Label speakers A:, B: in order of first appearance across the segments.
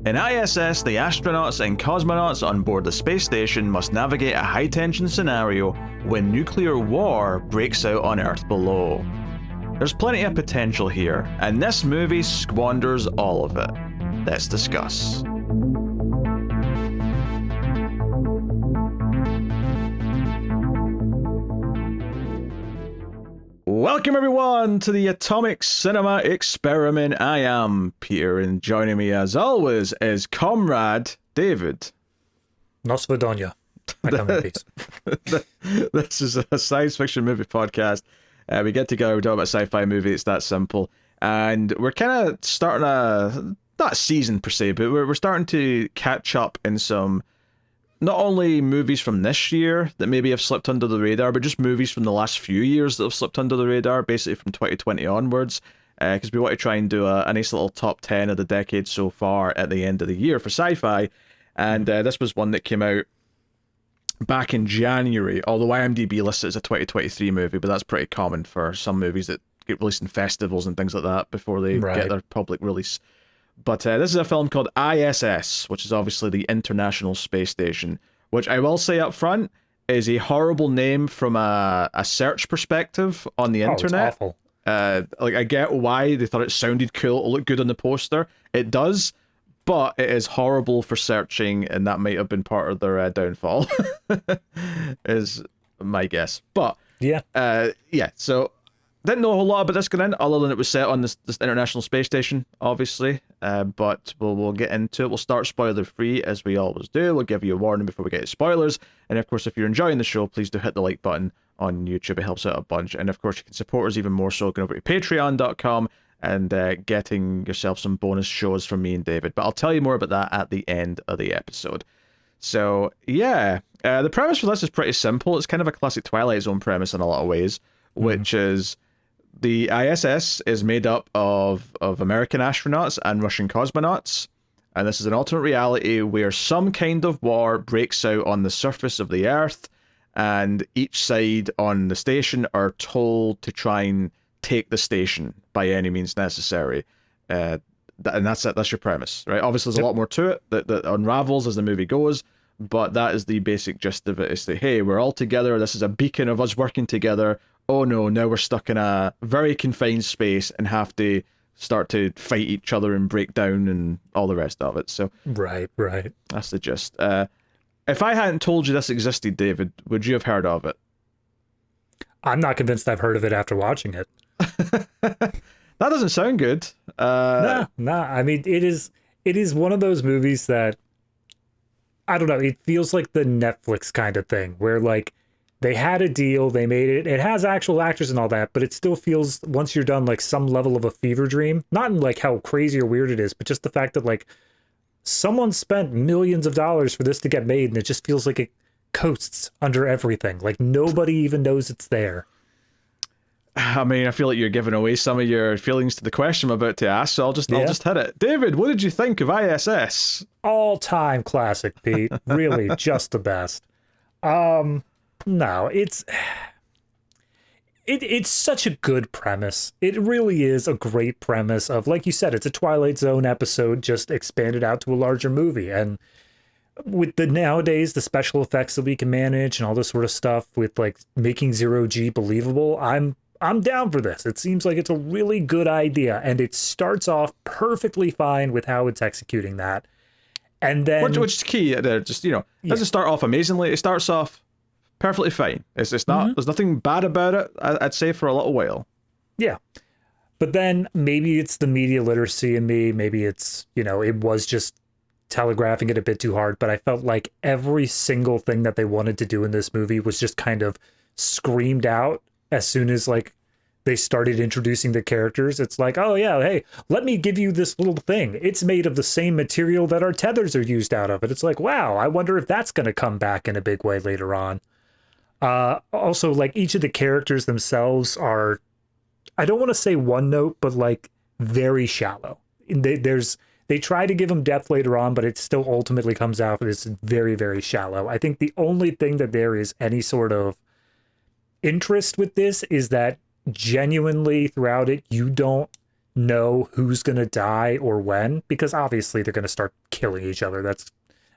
A: In ISS, the astronauts and cosmonauts on board the space station must navigate a high-tension scenario when nuclear war breaks out on Earth below. There's plenty of potential here, and this movie squanders all of it. Let's discuss. Welcome everyone to the Atomic Cinema Experiment. I am Peter, and joining me as always is comrade David.
B: Nos Vadonia. I come in peace.
A: This is a science fiction movie podcast. We get together, we talk about sci-fi movie, it's that simple. And we're kind of starting not a season per se, but we're starting to catch up in some, not only movies from this year that maybe have slipped under the radar, but just movies from the last few years that have slipped under the radar, basically from 2020 onwards, because we want to try and do a nice little top 10 of the decade so far at the end of the year for sci-fi. And this was one that came out back in January, although IMDb lists it as a 2023 movie, but that's pretty common for some movies that get released in festivals and things like that before they get their public release. But this is a film called ISS, which is obviously the International Space Station, which I will say up front is a horrible name from a search perspective on the internet.
B: It's awful.
A: I get why they thought it sounded cool, it looked good on the poster. It does, but it is horrible for searching, and that might have been part of their downfall, is my guess. But yeah, so didn't know a whole lot about this going in, other than it was set on this International Space Station, obviously. But we'll get into it. We'll start spoiler free, as we always do. We'll give you a warning before we get to spoilers. And of course, if you're enjoying the show, please do hit the like button on YouTube. It helps out a bunch. And of course, you can support us even more so going over to patreon.com and getting yourself some bonus shows from me and David. But I'll tell you more about that at the end of the episode. So yeah, the premise for this is pretty simple. It's kind of a classic Twilight Zone premise in a lot of ways, which is the ISS is made up of American astronauts and Russian cosmonauts, and this is an alternate reality where some kind of war breaks out on the surface of the Earth, and each side on the station are told to try and take the station by any means necessary. And that's it. That's your premise, right? Obviously, there's a lot more to it that unravels as the movie goes, but that is the basic gist of it. Is that, hey, we're all together. This is a beacon of us working together. Oh no, now we're stuck in a very confined space and have to start to fight each other and break down and all the rest of it. So
B: Right.
A: that's the gist. If I hadn't told you this existed, David, would you have heard of it?
B: I'm not convinced I've heard of it after watching it.
A: That doesn't sound good.
B: Nah. I mean, it is one of those movies that, I don't know, it feels like the Netflix kind of thing where like they had a deal, they made it, it has actual actors and all that, but it still feels, once you're done, like some level of a fever dream. Not in like how crazy or weird it is, but just the fact that like someone spent millions of dollars for this to get made, and it just feels like it coasts under everything. Like nobody even knows it's there.
A: I mean, I feel like you're giving away some of your feelings to the question I'm about to ask, so I'll just hit it. David, what did you think of ISS?
B: All-time classic, Pete. Really, just the best. No, it's such a good premise. It really is a great premise of, like you said, it's a Twilight Zone episode just expanded out to a larger movie. And with nowadays the special effects that we can manage and all this sort of stuff with like making zero G believable, I'm down for this. It seems like it's a really good idea, and it starts off perfectly fine with how it's executing that. And then which is key there, just, you know, doesn't start off amazingly. It starts off perfectly fine. It's not, there's nothing bad about it, I'd say, for a little while. Yeah. But then maybe it's the media literacy in me. Maybe it's, you know, it was just telegraphing it a bit too hard. But I felt like every single thing that they wanted to do in this movie was just kind of screamed out as soon as like they started introducing the characters. It's like, oh yeah, hey, let me give you this little thing. It's made of the same material that our tethers are used out of. And it's like, wow, I wonder if that's going to come back in a big way later on. Also, like, each of the characters themselves are, I don't want to say one note, but like very shallow. They try to give them depth later on, but it still ultimately comes out as very, very shallow. I think the only thing that there is any sort of interest with this is that genuinely throughout it, you don't know who's going to die or when, because obviously they're going to start killing each other. That's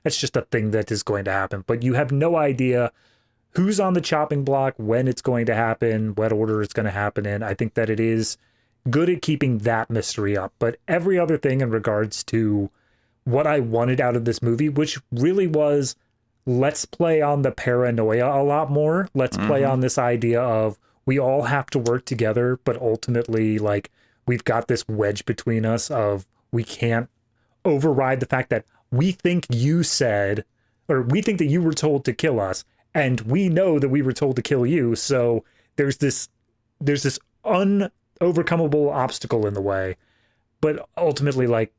B: just a thing that is going to happen. But you have no idea who's on the chopping block, when it's going to happen, what order it's going to happen in. I think that it is good at keeping that mystery up. But every other thing in regards to what I wanted out of this movie, which really was, let's play on the paranoia a lot more. Let's play on this idea of we all have to work together, but ultimately, like, we've got this wedge between us of we can't override the fact that we think you said, or we think that you were told to kill us, and we know that we were told to kill you. So there's this unovercomable obstacle in the way. But ultimately, like,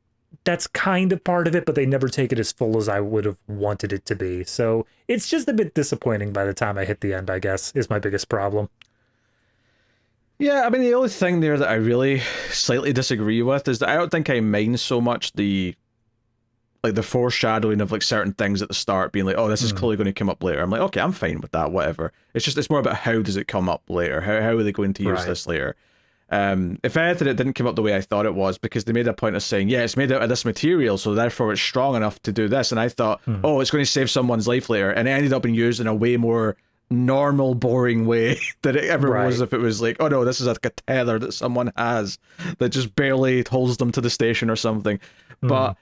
B: that's kind of part of it, but they never take it as full as I would have wanted it to be. So it's just a bit disappointing by the time I hit the end, I guess, is my biggest problem.
A: Yeah, I mean, the only thing there that I really slightly disagree with is that I don't think I mind so much the foreshadowing of like certain things at the start being like, oh, this is clearly going to come up later. I'm like, okay, I'm fine with that, whatever. It's more about how does it come up later? How are they going to use this later? If anything, it didn't come up the way I thought it was, because they made a point of saying, yeah, it's made out of this material, so therefore it's strong enough to do this. And I thought, oh, it's going to save someone's life later. And it ended up being used in a way more normal, boring way that it ever was. If it was like, oh no, this is like a tether that someone has that just barely holds them to the station or something. But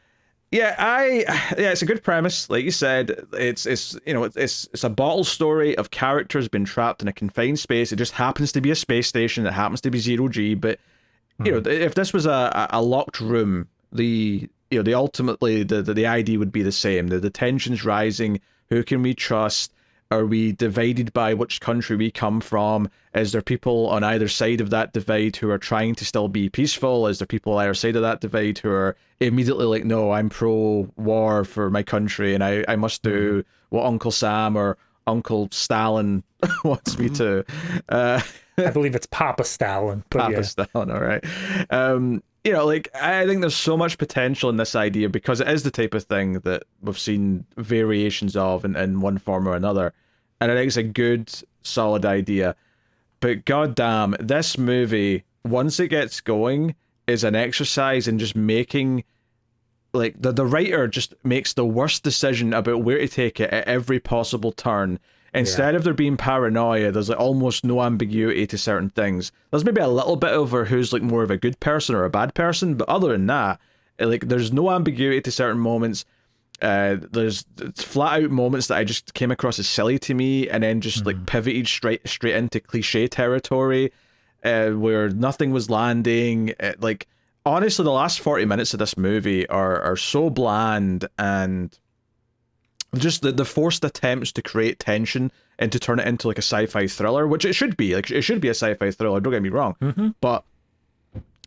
A: yeah, it's a good premise. Like you said, it's a bottle story of characters being trapped in a confined space. It just happens to be a space station. It happens to be 0G. But you know, if this was a locked room, ultimately the idea would be the same. The tension's rising. Who can we trust? Are we divided by which country we come from? Is there people on either side of that divide who are trying to still be peaceful? Is there people on either side of that divide who are immediately like, no, I'm pro-war for my country and I must do what Uncle Sam or Uncle Stalin wants me to? I
B: believe it's Papa Stalin.
A: Papa Stalin, all right. I think there's so much potential in this idea because it is the type of thing that we've seen variations of in one form or another. And I think it's a good, solid idea. But goddamn, this movie, once it gets going, is an exercise in just making, like, the writer just makes the worst decision about where to take it at every possible turn. Instead of there being paranoia, there's like almost no ambiguity to certain things. There's maybe a little bit over who's like more of a good person or a bad person, but other than that, like, there's no ambiguity to certain moments. There's flat out moments that I just came across as silly to me, and then just like pivoted straight into cliche territory, where nothing was landing. Like, honestly, the last 40 minutes of this movie are so bland, and just the forced attempts to create tension and to turn it into like a sci-fi thriller, which it should be. Like, it should be a sci-fi thriller, don't get me wrong. But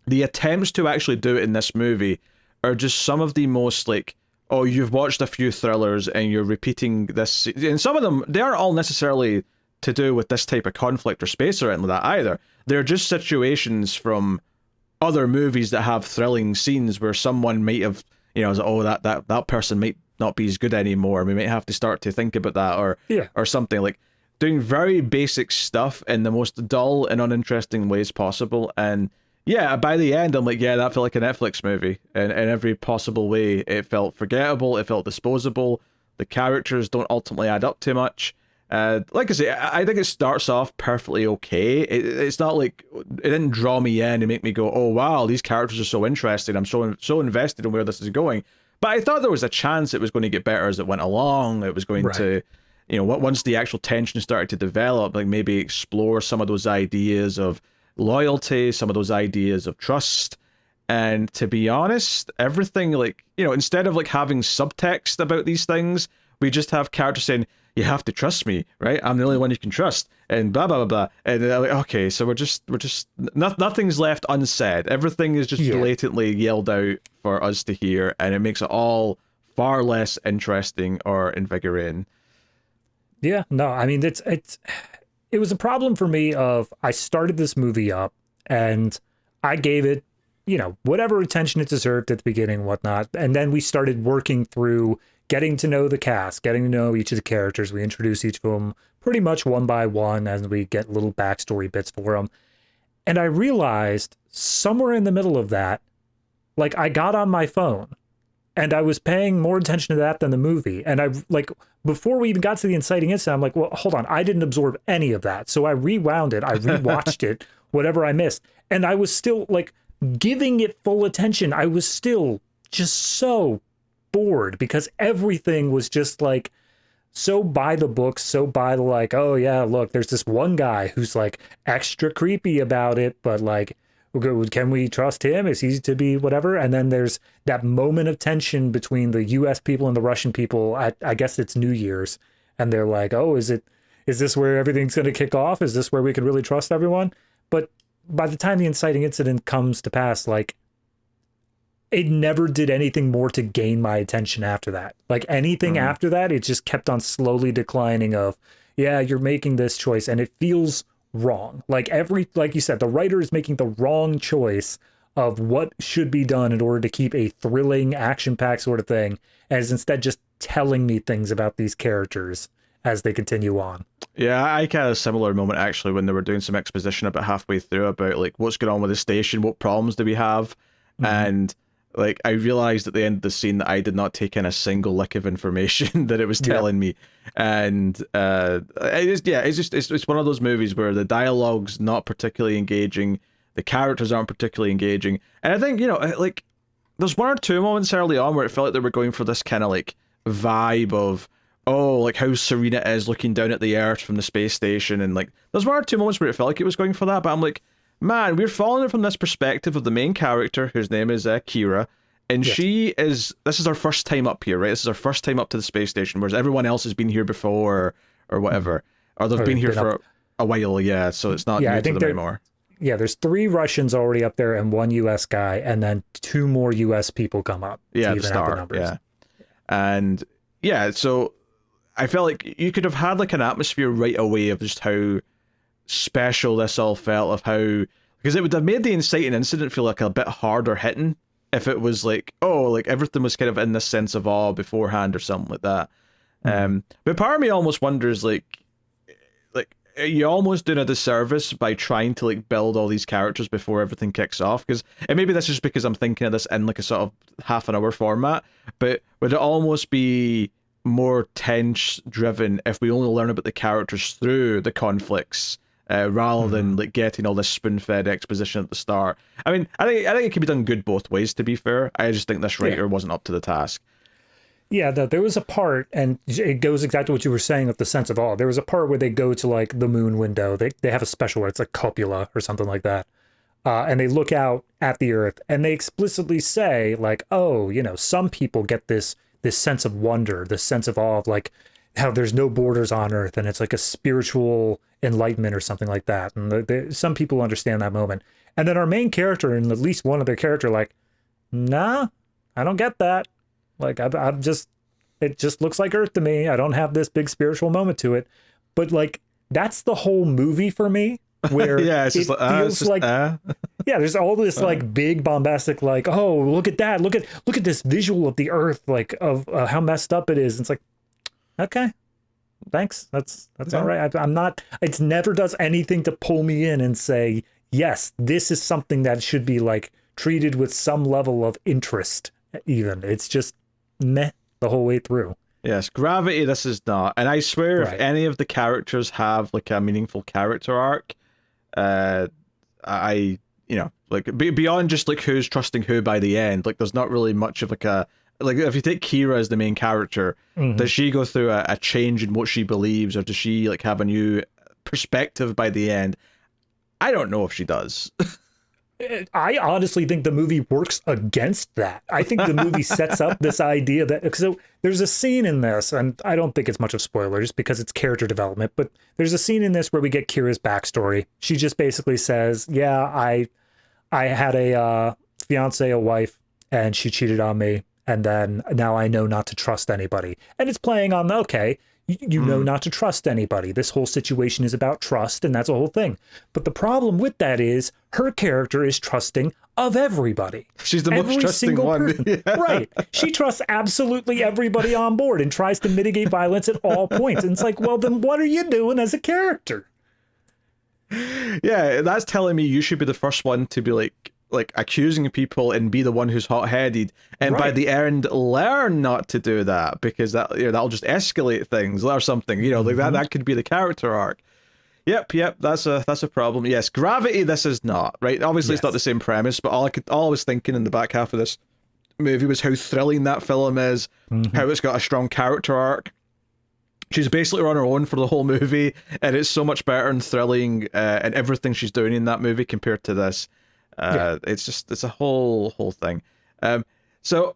A: the attempts to actually do it in this movie are just some of the most like, oh, you've watched a few thrillers and you're repeating this. And some of them, they aren't all necessarily to do with this type of conflict or space or anything like that either. They're just situations from other movies that have thrilling scenes where someone might have, oh, that person might not be as good anymore. We might have to start to think about that or something. Like, doing very basic stuff in the most dull and uninteresting ways possible. And yeah, by the end, I'm like, yeah, that felt like a Netflix movie in every possible way. It felt forgettable. It felt disposable. The characters don't ultimately add up too much. Like I say, I think it starts off perfectly okay. It's not like it didn't draw me in and make me go, oh wow, these characters are so interesting. I'm so invested in where this is going. But I thought there was a chance it was going to get better as it went along. It was going to, once the actual tension started to develop, like maybe explore some of those ideas of loyalty, some of those ideas of trust. And to be honest, everything, like, instead of like having subtext about these things, we just have characters saying, you have to trust me, right? I'm the only one you can trust, and blah blah blah blah. And they're like, okay, so we're just nothing's left unsaid. Everything is just blatantly yelled out for us to hear, and it makes it all far less interesting or invigorating.
B: Yeah, no, I mean, it was a problem for me of, I started this movie up and I gave it, whatever attention it deserved at the beginning and whatnot. And then we started working through getting to know the cast, getting to know each of the characters. We introduce each of them pretty much one by one as we get little backstory bits for them. And I realized somewhere in the middle of that, like I got on my phone and I was paying more attention to that than the movie. And I like, before we even got to the inciting incident, I'm like, well, hold on. I didn't absorb any of that. So I rewound it. I rewatched it, whatever I missed. And I was still like giving it full attention. I was still just so bored because everything was just like so by the book, so by the like, oh yeah, look, there's this one guy who's like extra creepy about it, but like, can we trust him? Is he to be whatever? And then there's that moment of tension between the US people and the Russian people at, I guess it's New Year's. And they're like, oh, is this where everything's going to kick off? Is this where we could really trust everyone? But by the time the inciting incident comes to pass, like, it never did anything more to gain my attention after that. Like anything after that, it just kept on slowly declining of, yeah, you're making this choice and it feels wrong. Like you said, the writer is making the wrong choice of what should be done in order to keep a thrilling, action-packed sort of thing, and is instead just telling me things about these characters as they continue on.
A: Yeah, I had a similar moment actually when they were doing some exposition about halfway through about like what's going on with the station, what problems do we have, and like I realized at the end of the scene that I did not take in a single lick of information that it was telling me, and it's one of those movies where the dialogue's not particularly engaging, the characters aren't particularly engaging, and I think like there's one or two moments early on where it felt like they were going for this kind of like vibe of like how serene it is looking down at the Earth from the space station, and like there's one or two moments where it felt like it was going for that, but I'm like, man, we're following it from this perspective of the main character, whose name is Kira, and this is her first time up here, right? This is her first time up to the space station, whereas everyone else has been here before or whatever, or they've been here for a while, so it's not new to them anymore.
B: Yeah, there's 3 Russians already up there and 1 US guy, and then 2 more US people come up.
A: Yeah, at the start, and so I felt like you could have had like an atmosphere right away of just how special this all felt, of how, because it would have made the inciting incident feel like a bit harder hitting if it was like, like everything was kind of in this sense of awe beforehand or something like that. But part of me almost wonders like are you almost doing a disservice by trying to like build all these characters before everything kicks off? Because, and maybe that's just because I'm thinking of this in like a sort of half an hour format, but would it almost be more tense driven if we only learn about the characters through the conflicts rather than like getting all this spoon-fed exposition at the start? I mean, I think it can be done good both ways, to be fair. I just think this writer wasn't up to the task.
B: Yeah, there was a part, and it goes exactly what you were saying with the sense of awe. There was a part where they go to like the moon window. They have a special where it's like copula or something like that. And they look out at the Earth and they explicitly say like, oh, some people get this sense of wonder, this sense of awe of like how there's no borders on Earth, and it's like a spiritual enlightenment or something like that. And some people understand that moment. And then our main character and at least one other character like, nah, I don't get that. Like I'm just, it just looks like Earth to me. I don't have this big spiritual moment to it. But like that's the whole movie for me, where
A: it feels
B: like there's all this like big bombastic like, oh, look at that, look at this visual of the Earth, like of how messed up it is. And it's like, okay, thanks, that's all right. I'm not, it never does anything to pull me in and say, yes, this is something that should be like treated with some level of interest. Even it's just meh the whole way through.
A: Yes, Gravity, this is not. And I swear, if any of the characters have like a meaningful character arc, like beyond just like who's trusting who by the end, like there's not really much of like a, like if you take Kira as the main character, does she go through a change in what she believes, or does she like have a new perspective by the end? I don't know if she does.
B: I honestly think the movie works against that. I think the movie sets up this idea that, so there's a scene in this, and I don't think it's much of spoilers because it's character development, but there's a scene in this where we get Kira's backstory. She just basically says, yeah, I had a fiance, a wife, and she cheated on me, and then now I know not to trust anybody. And it's playing on, okay, you know not to trust anybody. This whole situation is about trust, and that's a whole thing. But the problem with that is her character is trusting of everybody.
A: She's the most trusting one.
B: Yeah. Right. She trusts absolutely everybody on board and tries to mitigate violence at all points. And it's like, well, then what are you doing as a character?
A: Yeah, that's telling me you should be the first one to be like accusing people and be the one who's hot-headed, and by
B: Right.
A: the end learn not to do that, because that, you know, that'll just escalate things or something, you know, like that could be the character arc. Yep, that's a problem. Yes, Gravity, this is not, right? Obviously it's not the
B: Yes.
A: same premise, but all I was thinking in the back half of this movie was how thrilling that film is,
B: Mhm.
A: how it's got a strong character arc. She's basically on her own for the whole movie, and it's so much better and thrilling, and everything she's doing in that movie compared to this.
B: Yeah.
A: It's a whole thing. So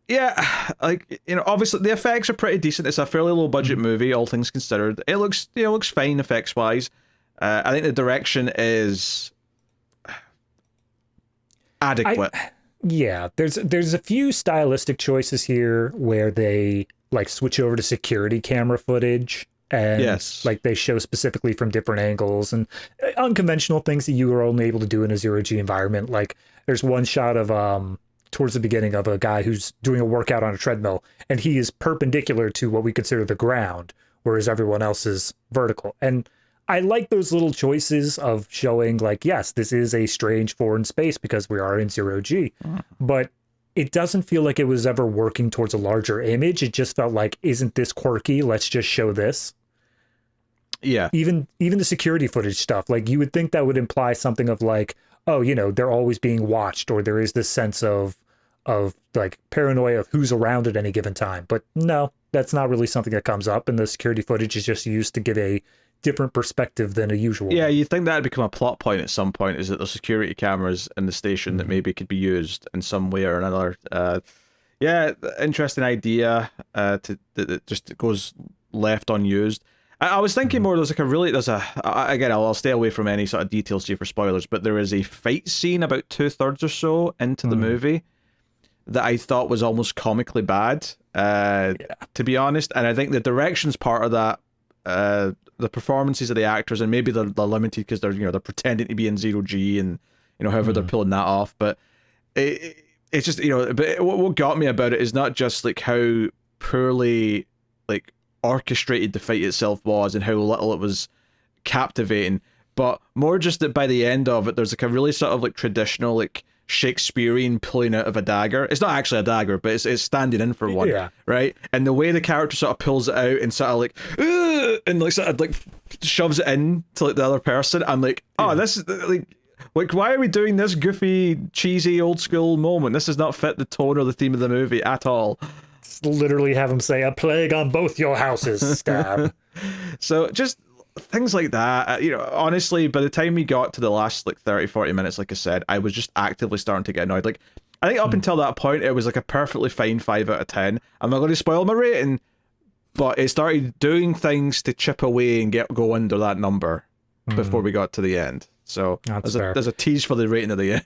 A: yeah, like, you know, obviously the effects are pretty decent. It's a fairly low budget
B: Mhm.
A: movie, all things considered. It looks, you know, looks fine effects wise. I think the direction is adequate.
B: Yeah, there's a few stylistic choices here where they like switch over to security camera footage and
A: Yes.
B: like they show specifically from different angles and unconventional things that you are only able to do in a zero G environment. Like there's one shot of towards the beginning of a guy who's doing a workout on a treadmill and he is perpendicular to what we consider the ground, whereas everyone else is vertical. And I like those little choices of showing like, yes, this is a strange foreign space because we are in zero G, but it doesn't feel like it was ever working towards a larger image. It just felt like, isn't this quirky? Let's just show this.
A: Yeah.
B: Even the security footage stuff, like you would think that would imply something of like, oh, you know, they're always being watched, or there is this sense of like paranoia of who's around at any given time. But no, that's not really something that comes up, and the security footage is just used to give a different perspective than a usual
A: Yeah,
B: one.
A: you'd think that'd become a plot point at some point, is that there's security cameras in the station that maybe could be used in some way or another. Yeah, interesting idea. That just goes left unused. I was thinking more. Again, I'll stay away from any sort of details here for spoilers, but there is a fight scene about 2/3 or so into the movie that I thought was almost comically bad.
B: Yeah.
A: To be honest, and I think the direction's part of that. The performances of the actors, and maybe they're limited because they're pretending to be in zero G, and you know, however they're pulling that off. But it's just, you know, but what got me about it is not just like how poorly like orchestrated the fight itself was and how little it was captivating, but more just that by the end of it, there's like a really sort of like traditional like Shakespearean pulling out of a dagger. It's not actually a dagger, but it's standing in for one,
B: Yeah.
A: right? And the way the character sort of pulls it out and sort of like, "Ugh," and like sort of like shoves it in to like the other person, I'm like, oh, this is like, why are we doing this goofy, cheesy, old school moment? This does not fit the tone or the theme of the movie at all.
B: Just literally have him say a plague on both your houses, stab.
A: So just things like that, you know, honestly, by the time we got to the last like 30-40 minutes, like I said, I was just actively starting to get annoyed. Like, I think up until that point, it was like a perfectly fine 5 out of 10. I'm not going to spoil my rating, but it started doing things to chip away and go under that number before we got to the end. So
B: That's fair.
A: there's a tease for the rating of the end.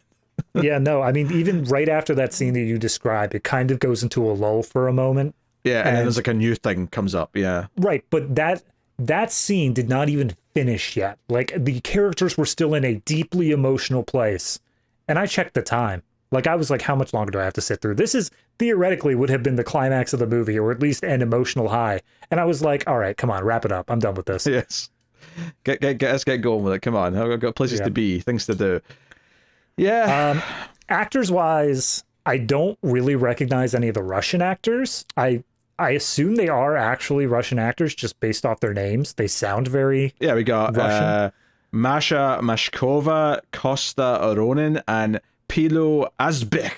B: Yeah, no, I mean, even right after that scene that you described, it kind of goes into a lull for a moment.
A: Yeah, and then
B: And-
A: there's like a new thing comes up. Yeah.
B: Right, but that scene did not even finish yet. Like the characters were still in a deeply emotional place. And I checked the time. Like I was like, how much longer do I have to sit through? This is theoretically would have been the climax of the movie, or at least an emotional high. And I was like, all right, come on, wrap it up. I'm done with this.
A: Yes. Let's get going with it. Come on. I've got places to be, things to do. Yeah.
B: Actors wise, I don't really recognize any of the Russian actors. I assume they are actually Russian actors just based off their names. They sound very
A: Yeah, we got
B: Russian.
A: Masha, Mashkova, Costa Ronin, and Pilo Azbek.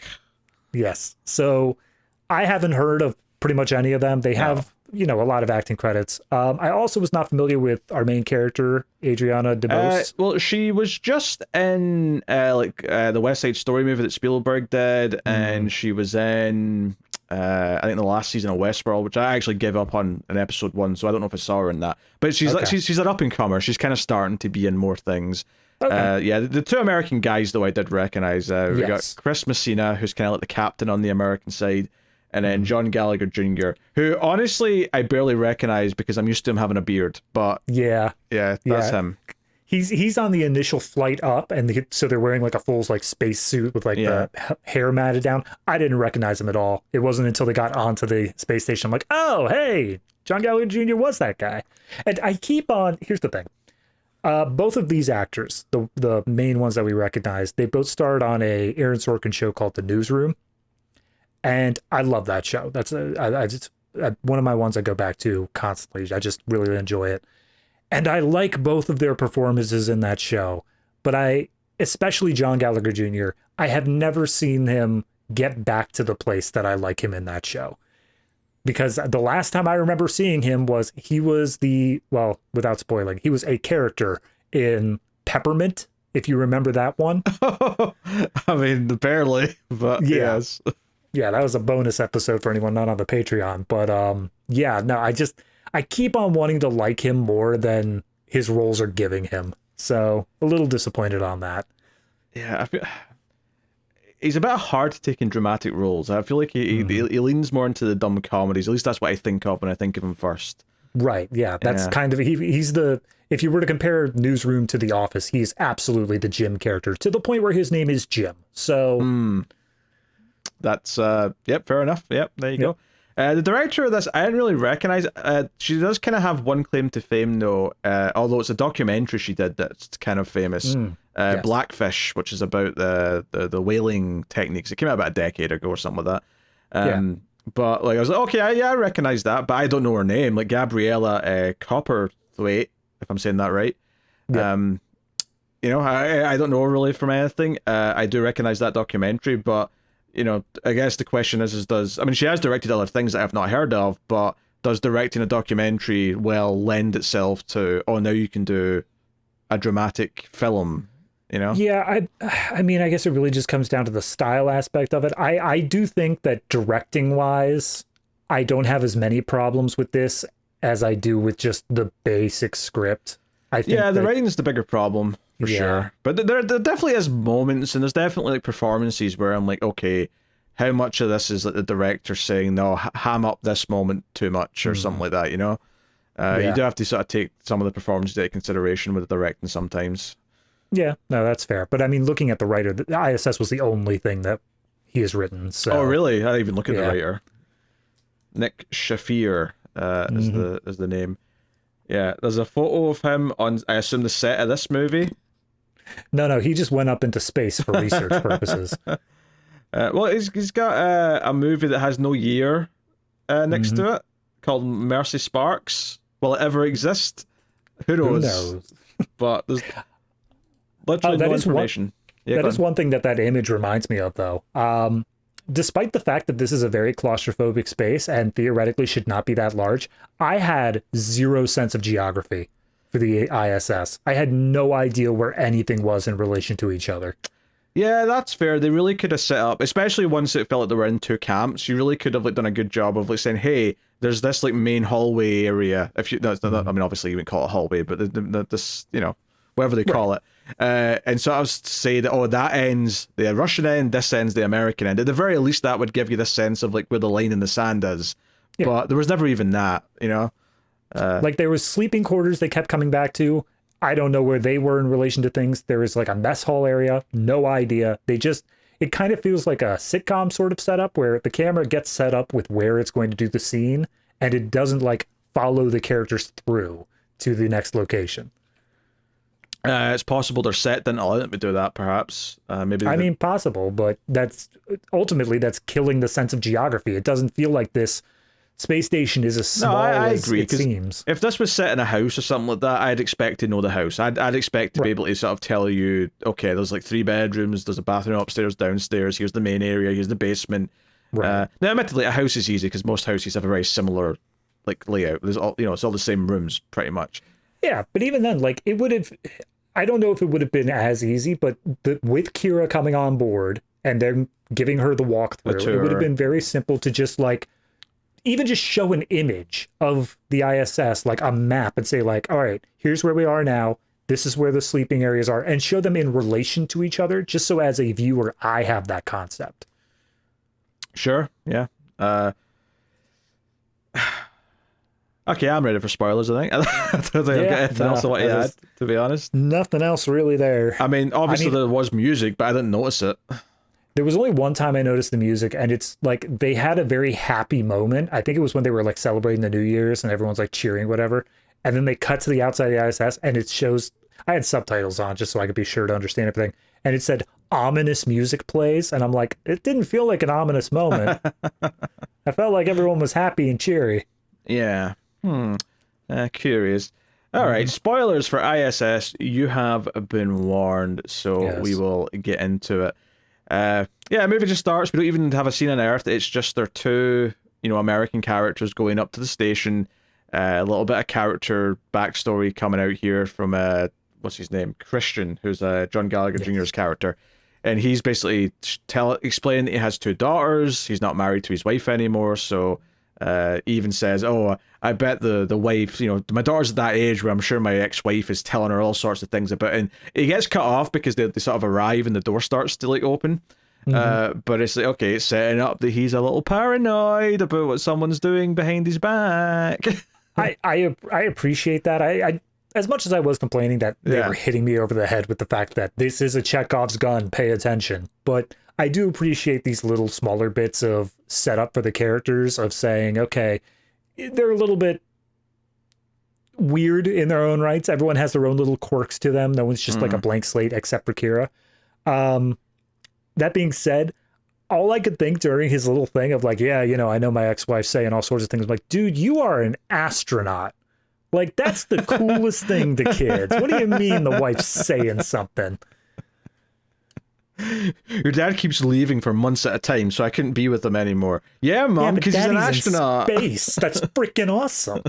B: Yes. So I haven't heard of pretty much any of them. They have, you know, a lot of acting credits. I also was not familiar with our main character, Adriana DeBose.
A: Well, she was just in the West Side Story movie that Spielberg did, and she was in I think the last season of Westworld, which I actually gave up on in episode 1, so I don't know if I saw her in that. But she's
B: Okay.
A: she's an up and comer. She's kind of starting to be in more things.
B: Okay.
A: Yeah, the two American guys though I did recognize. We got
B: Yes.
A: Chris Messina, who's kind of like the captain on the American side, and then John Gallagher Jr., who honestly I barely recognize because I'm used to him having a beard. But
B: Yeah.
A: yeah, that's
B: Yeah.
A: him.
B: He's on the initial flight up, and so they're wearing like a full like space suit with like
A: Yeah.
B: the hair matted down. I didn't recognize him at all. It wasn't until they got onto the space station I'm like, oh hey, John Gallagher Jr. was that guy. And I keep on. Here's the thing. Both of these actors, the main ones that we recognize, they both starred on a Aaron Sorkin show called The Newsroom, and I love that show. That's one of my ones I go back to constantly. I just really enjoy it, and I like both of their performances in that show. But especially John Gallagher Jr., I have never seen him get back to the place that I like him in that show. Because the last time I remember seeing him was without spoiling, he was a character in Peppermint, if you remember that one.
A: I mean, barely, but
B: yeah.
A: Yes.
B: Yeah, that was a bonus episode for anyone not on the Patreon. But I keep on wanting to like him more than his roles are giving him. So a little disappointed on that.
A: Yeah, I feel he's a bit hard to take in dramatic roles. I feel like he leans more into the dumb comedies. At least that's what I think of when I think of him first.
B: Right. Yeah. That's kind of he's the, if you were to compare Newsroom to The Office, he's absolutely the Jim character, to the point where his name is Jim. So
A: that's fair enough. Yep, there you go. The director of this, I didn't really recognize. She does kind of have one claim to fame, though, although it's a documentary she did that's kind of famous.
B: Yes.
A: Blackfish, which is about the whaling techniques. It came out about a decade ago or something like that. But like I was like, okay, I recognize that, but I don't know her name. Like Gabriela Cowperthwaite, if I'm saying that right. Yep. I don't know her really from anything. I do recognize that documentary, but I guess the question is she has directed other things that I've not heard of, but does directing a documentary lend itself to, now you can do a dramatic film, Yeah,
B: I mean, I guess it really just comes down to the style aspect of it. I do think that directing-wise, I don't have as many problems with this as I do with just the basic script. I think
A: the writing is the bigger problem. For sure. But there definitely is moments, and there's definitely like performances where I'm like, okay, how much of this is like the director saying, no, ham up this moment too much or something like that, You do have to sort of take some of the performances into consideration with the directing sometimes.
B: Yeah, no, that's fair. But I mean, looking at the writer, the ISS was the only thing that he has written. So.
A: Oh, really? I didn't even look at the writer. Nick Shafir is the name. Yeah, there's a photo of him on, I assume, the set of this movie.
B: No, he just went up into space for research purposes.
A: He's got a movie that has no year next to it called Mercy Sparks. Will it ever exist? Who knows? But there's literally no information.
B: That is one thing that image reminds me of, though. Despite the fact that this is a very claustrophobic space and theoretically should not be that large, I had zero sense of geography for the ISS. I had no idea where anything was in relation to each other.
A: Yeah, that's fair. They really could have set up, especially once it felt like they were in two camps. You really could have like done a good job of like saying, "Hey, there's this like main hallway area." If you, I mean, obviously you wouldn't call it a hallway, but this, whatever they call it. And so I was to say that that ends the Russian end, this ends the American end. At the very least, that would give you this sense of like where the line in the sand is. Yeah. But there was never even that,
B: like there was sleeping quarters they kept coming back to. I don't know where they were in relation to things. There was like a mess hall area. No idea. It kind of feels like a sitcom sort of setup where the camera gets set up with where it's going to do the scene and it doesn't like follow the characters through to the next location.
A: It's possible their set didn't allow them to do that, perhaps. Maybe.
B: Possible, but that's killing the sense of geography. It doesn't feel like this space station is as small as it seems.
A: If this was set in a house or something like that, I'd expect to know the house. I'd expect to be able to sort of tell you, okay, there's like 3 bedrooms, there's a bathroom upstairs, downstairs, here's the main area, here's the basement. Right. Now, admittedly, a house is easy because most houses have a very similar like layout. There's all, it's all the same rooms pretty much.
B: Yeah, but even then, like it would have. I don't know if it would have been as easy, but with Kira coming on board and then giving her the walkthrough, it would have been very simple to just like even just show an image of the ISS, like a map, and say like, all right, here's where we are now. This is where the sleeping areas are, and show them in relation to each other, just so as a viewer, I have that concept.
A: Sure. Yeah. Okay, I'm ready for spoilers, I think. I don't think I've got anything else I want to add, to be honest.
B: Nothing else really there.
A: I mean, obviously there was music, but I didn't notice it.
B: There was only one time I noticed the music, and it's like they had a very happy moment. I think it was when they were like celebrating the New Year's and everyone's like cheering, whatever. And then they cut to the outside of the ISS, and it shows I had subtitles on just so I could be sure to understand everything. And it said ominous music plays. And I'm like, it didn't feel like an ominous moment. I felt like everyone was happy and cheery.
A: Yeah. Curious. All right, spoilers for ISS. You have been warned, so we will get into it. Movie just starts. We don't even have a scene on Earth. It's just their two, American characters going up to the station. A little bit of character backstory coming out here from what's his name, Christian, who's John Gallagher Jr.'s character, and he's basically explaining that he has two daughters. He's not married to his wife anymore, so he even says, "Oh, I bet the wife, my daughter's at that age where I'm sure my ex-wife is telling her all sorts of things about." And he gets cut off because they sort of arrive and the door starts to open. But it's like, okay, it's setting up that he's a little paranoid about what someone's doing behind his back.
B: I appreciate that. I as much as I was complaining that they were hitting me over the head with the fact that this is a Chekhov's gun, pay attention. But I do appreciate these little smaller bits of setup for the characters of saying, okay, they're a little bit weird in their own rights. Everyone has their own little quirks to them. No one's just like a blank slate except for Kira. That being said, all I could think during his little thing of like, I know my ex-wife's saying all sorts of things. I'm like, dude, you are an astronaut. Like, that's the coolest thing to kids. What do you mean the wife's saying something?
A: Your dad keeps leaving for months at a time, so I couldn't be with him anymore. Yeah, Mom, because he's an astronaut.
B: In space. That's freaking awesome.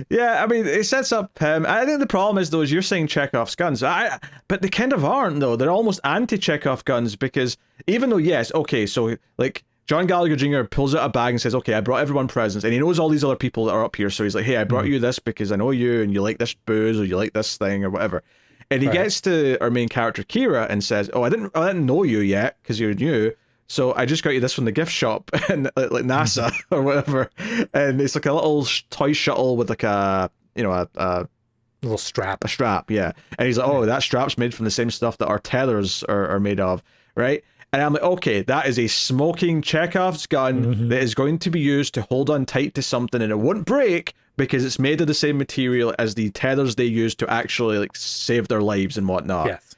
A: Yeah, I mean, it sets up him. I think the problem is, though, is you're saying Chekhov's guns. But they kind of aren't, though. They're almost anti-Chekhov guns, because even though, yes, okay, so, like, John Gallagher Jr. pulls out a bag and says, okay, I brought everyone presents, and he knows all these other people that are up here, so he's like, hey, I brought you this because I know you, and you like this booze, or you like this thing, or whatever. And he gets to our main character, Kira, and says, oh, I didn't know you yet, because you're new, so I just got you this from the gift shop, and like NASA, or whatever. And it's like a little toy shuttle with like a
B: little strap.
A: A strap, yeah. And he's like, oh, that strap's made from the same stuff that our tethers are made of, right? And I'm like, okay, that is a smoking Chekhov's gun that is going to be used to hold on tight to something, and it won't break because it's made of the same material as the tethers they use to actually like save their lives and whatnot.
B: Yes.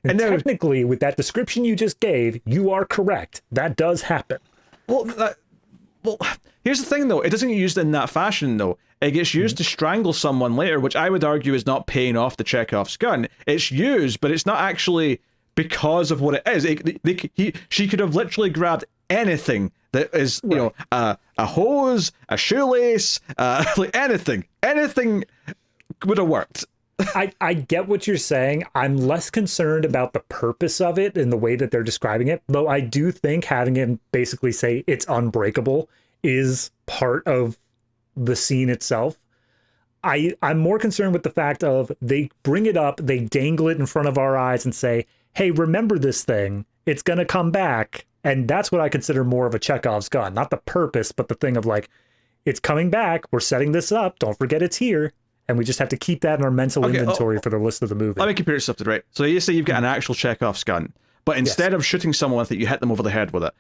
B: And technically, with that description you just gave, you are correct. That does happen.
A: Well, here's the thing, though. It doesn't get used in that fashion, though. It gets used to strangle someone later, which I would argue is not paying off the Chekhov's gun. It's used, but it's not actually because of what it is. She could have literally grabbed anything that is, a hose, a shoelace, like anything would have worked.
B: I get what you're saying. I'm less concerned about the purpose of it and the way that they're describing it, though I do think having him basically say it's unbreakable is part of the scene itself. I'm more concerned with the fact of they bring it up, they dangle it in front of our eyes and say, hey, remember this thing, it's going to come back. And that's what I consider more of a Chekhov's gun, not the purpose, but the thing of like, it's coming back, we're setting this up, don't forget it's here. And we just have to keep that in our mental inventory for the rest of the movie.
A: Let me compare something, right? So you say you've got an actual Chekhov's gun, but instead of shooting someone with it, you hit them over the head with it.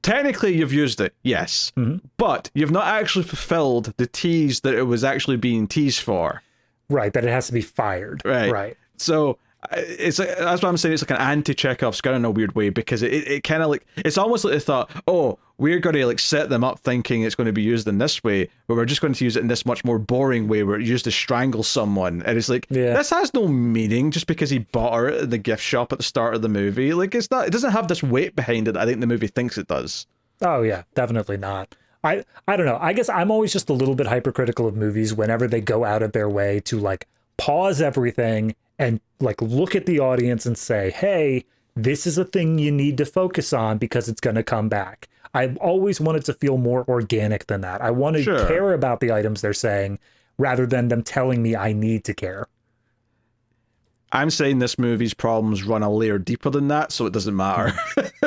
A: Technically, you've used it, yes, but you've not actually fulfilled the tease that it was actually being teased for.
B: Right, that it has to be fired. Right.
A: So it's like, that's what I'm saying. It's like an anti-Chekhov's gun in a weird way, because it kind of like, it's almost like they thought, oh, we're going to like set them up thinking it's going to be used in this way, but we're just going to use it in this much more boring way where it's used to strangle someone. And it's like, this has no meaning just because he bought her at the gift shop at the start of the movie. Like, it doesn't have this weight behind it that I think the movie thinks it does.
B: Oh yeah, definitely not. I don't know. I guess I'm always just a little bit hypercritical of movies whenever they go out of their way to like pause everything and like look at the audience and say, hey, this is a thing you need to focus on because it's going to come back. I've always wanted to feel more organic than that. I want to care about the items they're saying rather than them telling me I need to care.
A: I'm saying this movie's problems run a layer deeper than that, so it doesn't matter.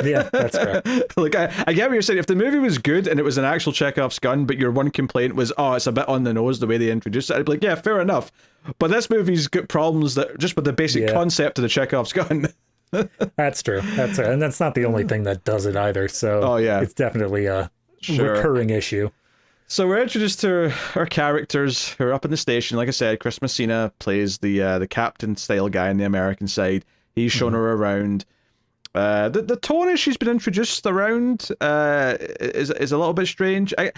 B: Yeah, that's fair.
A: Like, I get what you're saying. If the movie was good and it was an actual Chekhov's gun, but your one complaint was, oh, it's a bit on the nose the way they introduced it, I'd be like, yeah, fair enough. But this movie's got problems that just with the basic concept of the Chekhov's gun.
B: That's true. And that's not the only thing that does it either. So it's definitely a recurring issue.
A: So we're introduced to our characters who are up in the station. Like I said, Chris Messina plays the captain style guy on the American side. He's shown her around. The tone as she's been introduced around is a little bit strange. I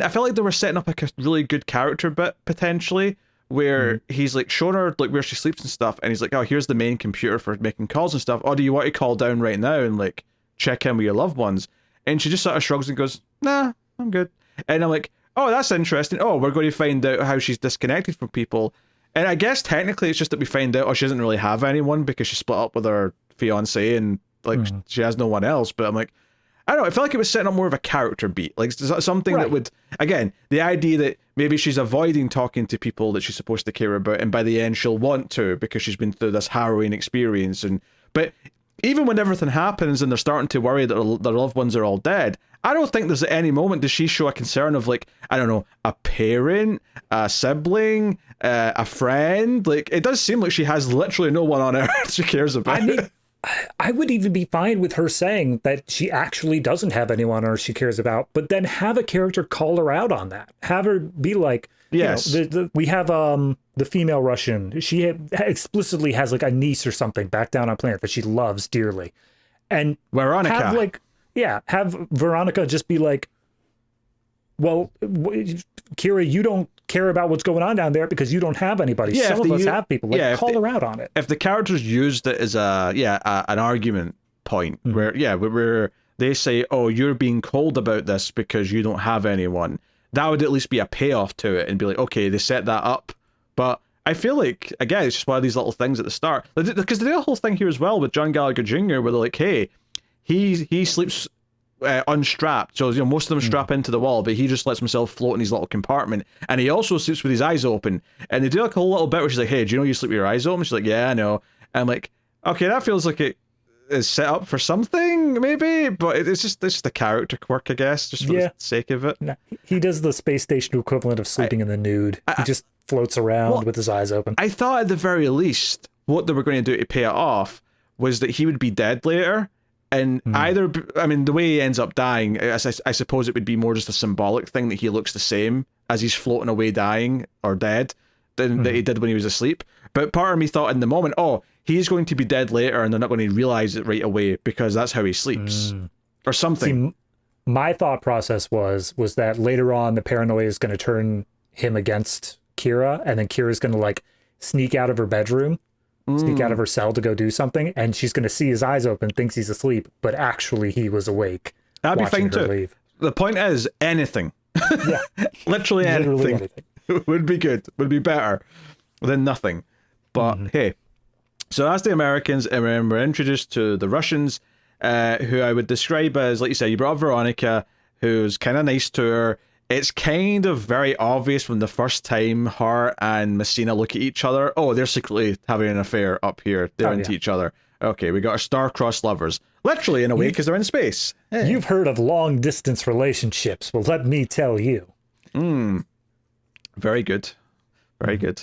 A: felt like they were setting up like a really good character bit potentially, where he's like showing her like where she sleeps and stuff, and he's like, oh, here's the main computer for making calls and stuff. Oh, do you want to call down right now and like check in with your loved ones? And she just sort of shrugs and goes, nah, I'm good. And I'm like, oh, that's interesting. Oh, we're going to find out how she's disconnected from people. And I guess technically it's just that we find out, oh, she doesn't really have anyone because she split up with her fiance and like she has no one else. But I'm like, I don't know, I felt like it was setting up more of a character beat, like something that would, again, the idea that maybe she's avoiding talking to people that she's supposed to care about, and by the end she'll want to because she's been through this harrowing experience. And but even when everything happens and they're starting to worry that their loved ones are all dead, I don't think there's at any moment does she show a concern of like, I don't know, a parent, a sibling, a friend. Like, it does seem like she has literally no one on earth she cares about.
B: I mean, I would even be fine with her saying that she actually doesn't have anyone or she cares about, but then have a character call her out on that. Have her be like,
A: yes,
B: we have the female Russian. She explicitly has like a niece or something back down on planet that she loves dearly, and
A: Veronica.
B: Have Veronica just be like, well, Kira, you don't care about what's going on down there because you don't have anybody.
A: Yeah,
B: some of us have people. Like, call her out on it.
A: If the characters used it as an argument point where they say, oh, you're being cold about this because you don't have anyone, that would at least be a payoff to it and be like, okay, they set that up. But I feel like, again, it's just one of these little things at the start. Because they did a whole thing here as well with John Gallagher Jr. where they're like, hey, he sleeps unstrapped, so most of them strap into the wall, but he just lets himself float in his little compartment, and he also sleeps with his eyes open. And they do like a whole little bit where she's like, hey, do you know you sleep with your eyes open? She's like, yeah, I know. And I'm like, okay, that feels like it is set up for something maybe, but it's just a character quirk, I guess, just for the sake of it.
B: No, he does the space station equivalent of sleeping in the nude. He just floats around with his eyes open.
A: I thought at the very least what they were going to do to pay it off was that he would be dead later. And either, I mean, the way he ends up dying, I suppose it would be more just a symbolic thing that he looks the same as he's floating away dying or dead than that he did when he was asleep. But part of me thought in the moment, oh, he's going to be dead later and they're not going to realize it right away because that's how he sleeps or something.
B: See, my thought process was that later on the paranoia is going to turn him against Kira, and then Kira's going to like sneak out of her bedroom, sneak out of her cell to go do something, and she's going to see his eyes open, thinks he's asleep, but actually he was awake.
A: That'd be fine too. Leave. The point is, anything.
B: Yeah.
A: Literally anything would be good, would be better than nothing. But hey, so that's the Americans, and we're introduced to the Russians, who I would describe as, like you said, you brought up Veronica, who's kind of nice to her. It's kind of very obvious from the first time her and Messina look at each other. Oh, they're secretly having an affair up here. They're into each other. Okay, we got our star-crossed lovers. Literally, in a way, because they're in space. Hey.
B: You've heard of long-distance relationships. Well, let me tell you.
A: Very good. Very good.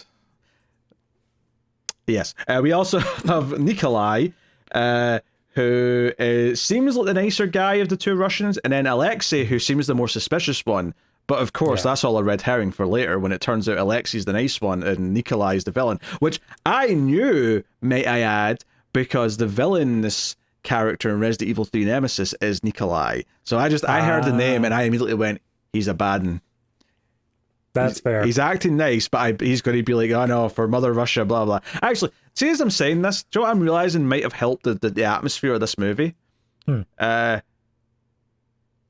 A: Yes. We also have Nikolai, who seems like the nicer guy of the two Russians, and then Alexei, who seems the more suspicious one. But of course, that's all a red herring for later when it turns out Alexei's the nice one and Nikolai's the villain, which I knew, may I add, because the villain's character in Resident Evil 3 Nemesis is Nikolai. So I heard the name and I immediately went, he's a bad one.
B: That's fair.
A: He's acting nice, but he's going to be like, oh no, for Mother Russia, blah, blah. Actually, see, as I'm saying this, do you know what I'm realizing might have helped the atmosphere of this movie?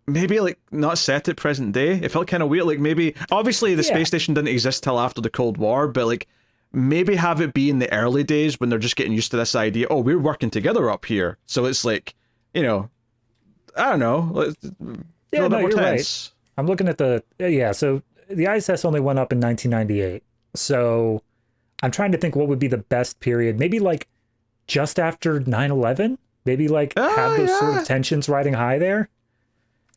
A: Maybe, like, not set at present day. It felt kind of weird. Like, maybe, obviously, the space station didn't exist till after the Cold War, but, like, maybe have it be in the early days when they're just getting used to this idea, oh, we're working together up here. So it's like, you know, I don't know.
B: Yeah, no, you're right. I'm looking at so the ISS only went up in 1998. So I'm trying to think what would be the best period. Maybe, like, just after 9/11? Maybe, like, have those sort of tensions riding high there?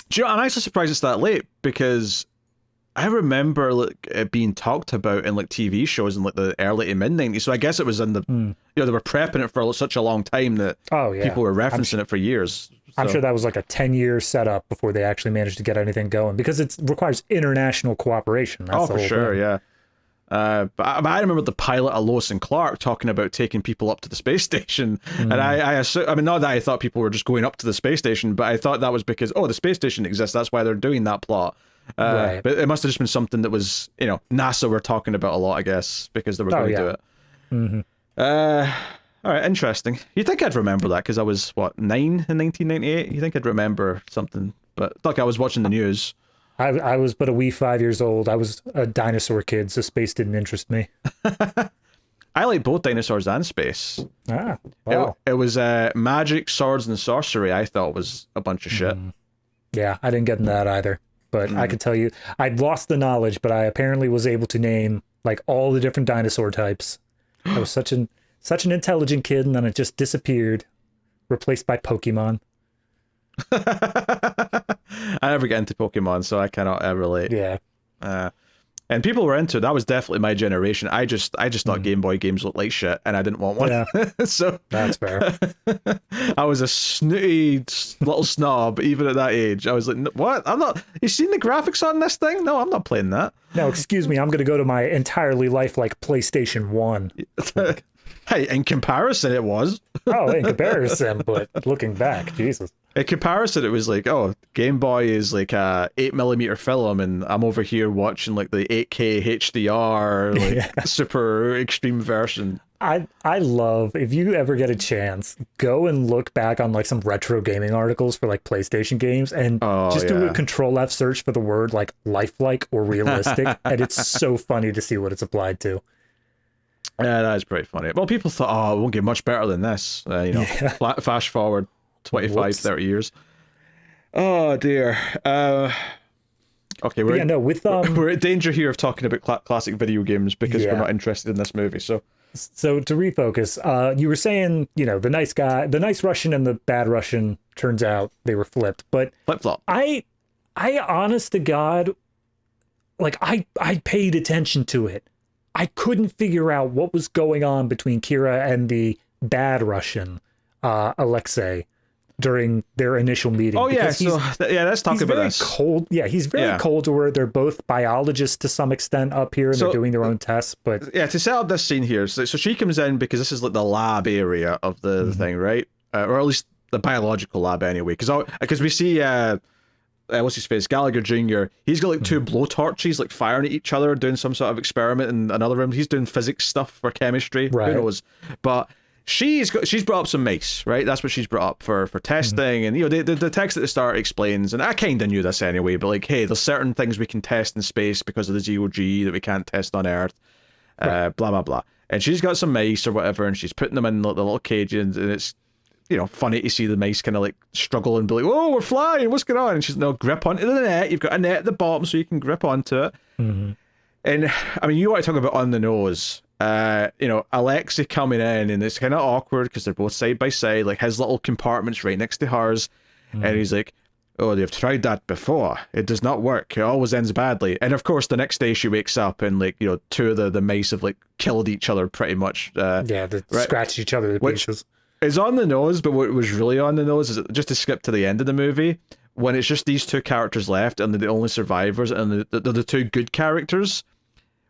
A: Do you know, I'm actually surprised it's that late, because I remember like it being talked about in like TV shows in like the early to mid 90s. So I guess it was in the, you know, they were prepping it for such a long time that people were referencing it for years.
B: I'm
A: So-
B: sure that was like a 10-year setup before they actually managed to get anything going, because it requires international cooperation. That's
A: Oh,
B: the
A: for
B: whole
A: sure,
B: thing.
A: yeah. But I remember the pilot of Lois and Clark talking about taking people up to the space station, and I mean, not that I thought people were just going up to the space station, but I thought that was because the space station exists. That's why they're doing that plot.
B: Right.
A: But it must have just been something that was, NASA were talking about a lot, I guess, because they were going to do it. All right, interesting. You'd think I'd remember that because I was, 9 in 1998? You think I'd remember something, but like I was watching the news.
B: I was but a wee 5 years old. I was a dinosaur kid, so space didn't interest me.
A: I like both dinosaurs and space.
B: Ah, wow.
A: It was magic, swords, and sorcery. I thought was a bunch of shit.
B: Yeah, I didn't get in that either. But I could tell you, I'd lost the knowledge, but I apparently was able to name like all the different dinosaur types. I was such an intelligent kid, and then it just disappeared, replaced by Pokemon.
A: I never get into Pokemon, so I cannot relate.
B: Yeah.
A: And people were into it. That was definitely my generation. I just thought Game Boy games looked like shit, and I didn't want one.
B: Yeah.
A: So
B: That's fair.
A: I was a snooty little snob, even at that age. I was like, "What? I'm not. You seen the graphics on this thing? No, I'm not playing that."
B: No, excuse me, I'm going to go to my entirely lifelike PlayStation 1.
A: Hey, in comparison, it was.
B: Oh, in comparison, but looking back, Jesus.
A: In comparison, it was like, Game Boy is like a 8mm film, and I'm over here watching like the 8K HDR, like super extreme version.
B: I love, if you ever get a chance, go and look back on like some retro gaming articles for like PlayStation games, and do a Control F search for the word like lifelike or realistic, and it's so funny to see what it's applied to.
A: Yeah, that is pretty funny. Well, people thought, it won't get much better than this. Flash forward 25,
B: Whoops.
A: 30 years. Oh, dear. Okay, we're in danger here of talking about classic video games because we're not interested in this movie. So
B: to refocus, you were saying, the nice Russian and the bad Russian, turns out they were flipped. But
A: flip-flop.
B: I honest to God, like I paid attention to it. I couldn't figure out what was going on between Kira and the bad Russian, Alexei, during their initial meeting.
A: Oh yeah, let's talk about this.
B: Cold. Yeah, he's very cold to where they're both biologists to some extent up here, and they're doing their own tests. But
A: to set up this scene here, so she comes in because this is like the lab area of the thing, right? Or at least the biological lab anyway. Because we see what's his face, Gallagher Jr. He's got like two blowtorches like firing at each other, doing some sort of experiment in another room. He's doing physics stuff for chemistry.
B: Right.
A: Who knows? But she's brought up some mace, right? That's what she's brought up for testing. And the text at the start explains, and I kind of knew this anyway, but like, hey, there's certain things we can test in space because of the ZOG that we can't test on Earth. Blah blah blah. And she's got some mice or whatever, and she's putting them in the little cages, and it's funny to see the mice kind of like struggle and be like, "Oh, we're flying, what's going on?" And she's grip onto the net. You've got a net at the bottom so you can grip onto it. And I mean, you want to talk about on the nose. Alexei coming in, and it's kind of awkward because they're both side by side, like his little compartment's right next to hers, and he's like, "Oh, they've tried that before. It does not work. It always ends badly." And of course, the next day she wakes up and like two of the mice have like killed each other pretty much.
B: They scratched each other to pieces.
A: It's on the nose, but what was really on the nose is just to skip to the end of the movie when it's just these two characters left and they're the only survivors and they're the two good characters.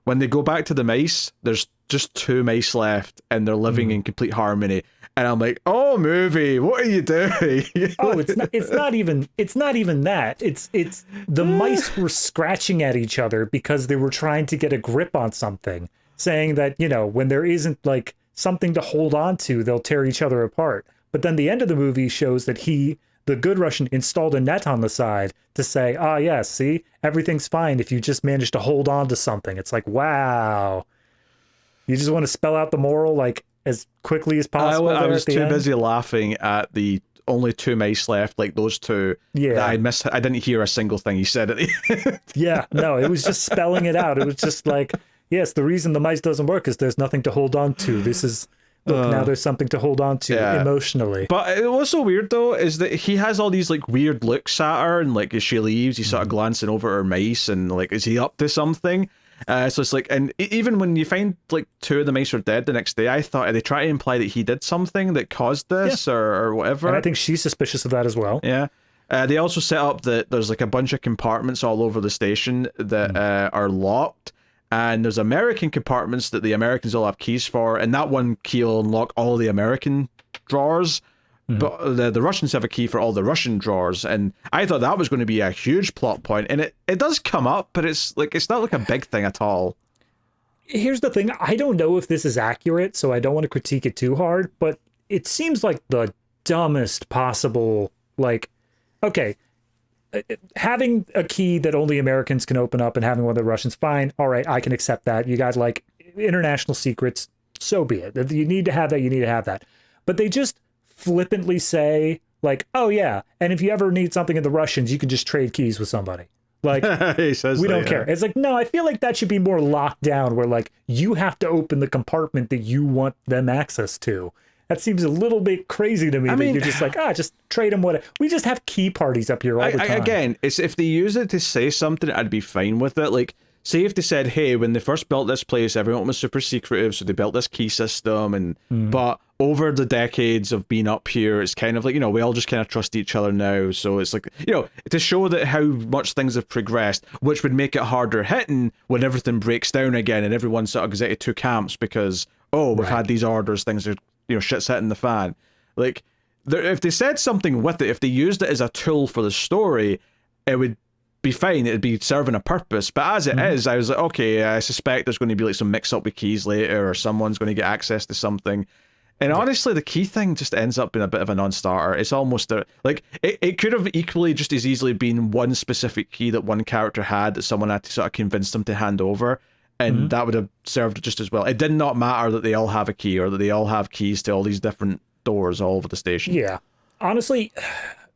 A: When they go back to the mice, there's just two mice left and they're living in complete harmony. And I'm like, "Oh, movie, what are you doing?"
B: It's not even that. It's the mice were scratching at each other because they were trying to get a grip on something, saying that, when there isn't like something to hold on to, they'll tear each other apart. But then the end of the movie shows that the good Russian, installed a net on the side to say, see, everything's fine if you just manage to hold on to something. It's like, wow. You just want to spell out the moral like as quickly as possible.
A: I was too busy laughing at the only two mice left, like those two.
B: Yeah.
A: That I didn't hear a single thing he said at the end.
B: Yeah, no, it was just spelling it out. It was just like, yes, the reason the mice doesn't work is there's nothing to hold on to. This is, look, now there's something to hold on to emotionally.
A: But what's so weird though is that he has all these like weird looks at her, and like as she leaves, he's sort of glancing over her mice, and like, is he up to something? So it's like, and even when you find like two of the mice are dead the next day, I thought they try to imply that he did something that caused this or whatever.
B: And I think she's suspicious of that as well.
A: Yeah. They also set up that there's like a bunch of compartments all over the station that are locked. And there's American compartments that the Americans all have keys for. And that one key will unlock all the American drawers. But the Russians have a key for all the Russian drawers. And I thought that was going to be a huge plot point. And it does come up, but it's not like a big thing at all.
B: Here's the thing. I don't know if this is accurate, so I don't want to critique it too hard. But it seems like the dumbest possible, like, okay, having a key that only Americans can open up and having one of the Russians, fine. All right, I can accept that. You guys like international secrets, so be it. If you need to have that, you need to have that. But they just flippantly say, like, oh yeah, and if you ever need something in the Russians, you can just trade keys with somebody. Like,
A: he says
B: we don't care. It's like, no, I feel like that should be more locked down, where like you have to open the compartment that you want them access to. That seems a little bit crazy to me. I mean, you're just like, just trade them. What we just have key parties up here all the time.
A: Again, it's if they use it to say something, I'd be fine with it. Like, say if they said, hey, when they first built this place, everyone was super secretive, so they built this key system, and but over the decades of being up here, it's kind of like, we all just kind of trust each other now. So it's like, to show that how much things have progressed, which would make it harder hitting when everything breaks down again and everyone sort of goes into two camps because, we've had these orders, things are, shit's hitting the fan. Like, if they said something with it, if they used it as a tool for the story, it would be fine. It'd be serving a purpose. But as it is, I was like, okay, I suspect there's going to be like some mix up with keys later, or someone's going to get access to something. And honestly, the key thing just ends up being a bit of a non-starter. It's almost like it could have equally just as easily been one specific key that one character had that someone had to sort of convince them to hand over, and that would have served just as well. It did not matter that they all have a key or that they all have keys to all these different doors all over the station.
B: Yeah, honestly,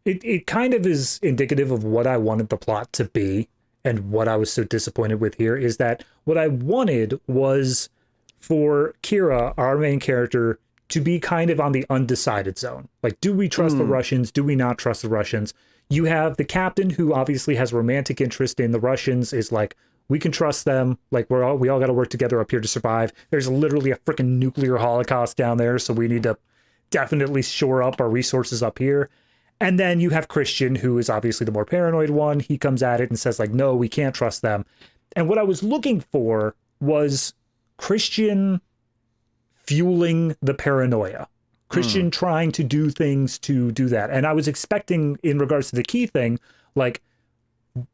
B: it kind of is indicative of what I wanted the plot to be, and what I was so disappointed with here is that what I wanted was for Kira, our main character, to be kind of on the undecided zone. Like, do we trust the Russians? Do we not trust the Russians? You have the captain who obviously has romantic interest in the Russians, is like, we can trust them. Like, we all got to work together up here to survive. There's literally a freaking nuclear holocaust down there, so we need to definitely shore up our resources up here. And then you have Christian, who is obviously the more paranoid one. He comes at it and says, like, no, we can't trust them. And what I was looking for was Christian fueling the paranoia. Christian trying to do things to do that. And I was expecting, in regards to the key thing, like,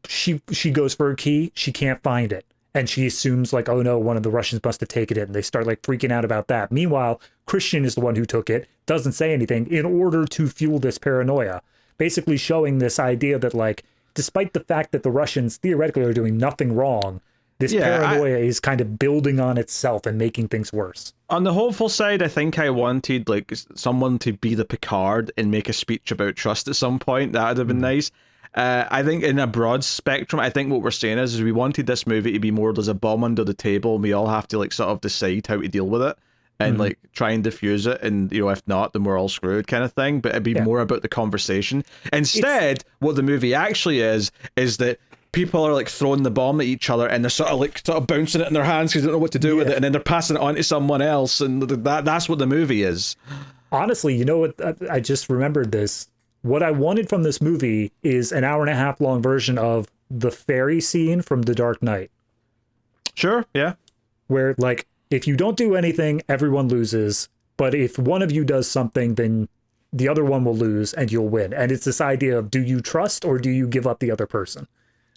B: she goes for a key, she can't find it. And she assumes, like, oh no, one of the Russians must have taken it, and they start like freaking out about that. Meanwhile, Christian is the one who took it, doesn't say anything in order to fuel this paranoia. Basically showing this idea that, like, despite the fact that the Russians theoretically are doing nothing wrong, this paranoia is kind of building on itself and making things worse.
A: On the hopeful side, I think I wanted like someone to be the Picard and make a speech about trust at some point. That would have been nice. I think in a broad spectrum, I think what we're saying is we wanted this movie to be more, there's a bomb under the table and we all have to like sort of decide how to deal with it and like try and diffuse it, and if not, then we're all screwed kind of thing. But it'd be more about the conversation. Instead, what the movie actually is that people are like throwing the bomb at each other and they're sort of bouncing it in their hands because they don't know what to do with it, and then they're passing it on to someone else, and that's what the movie is.
B: Honestly, you know what? I just remembered this. What I wanted from this movie is an 1.5 hour long version of the ferry scene from The Dark Knight.
A: Sure, yeah.
B: Where, like, if you don't do anything, everyone loses. But if one of you does something, then the other one will lose and you'll win. And it's this idea of, do you trust or do you give up the other person?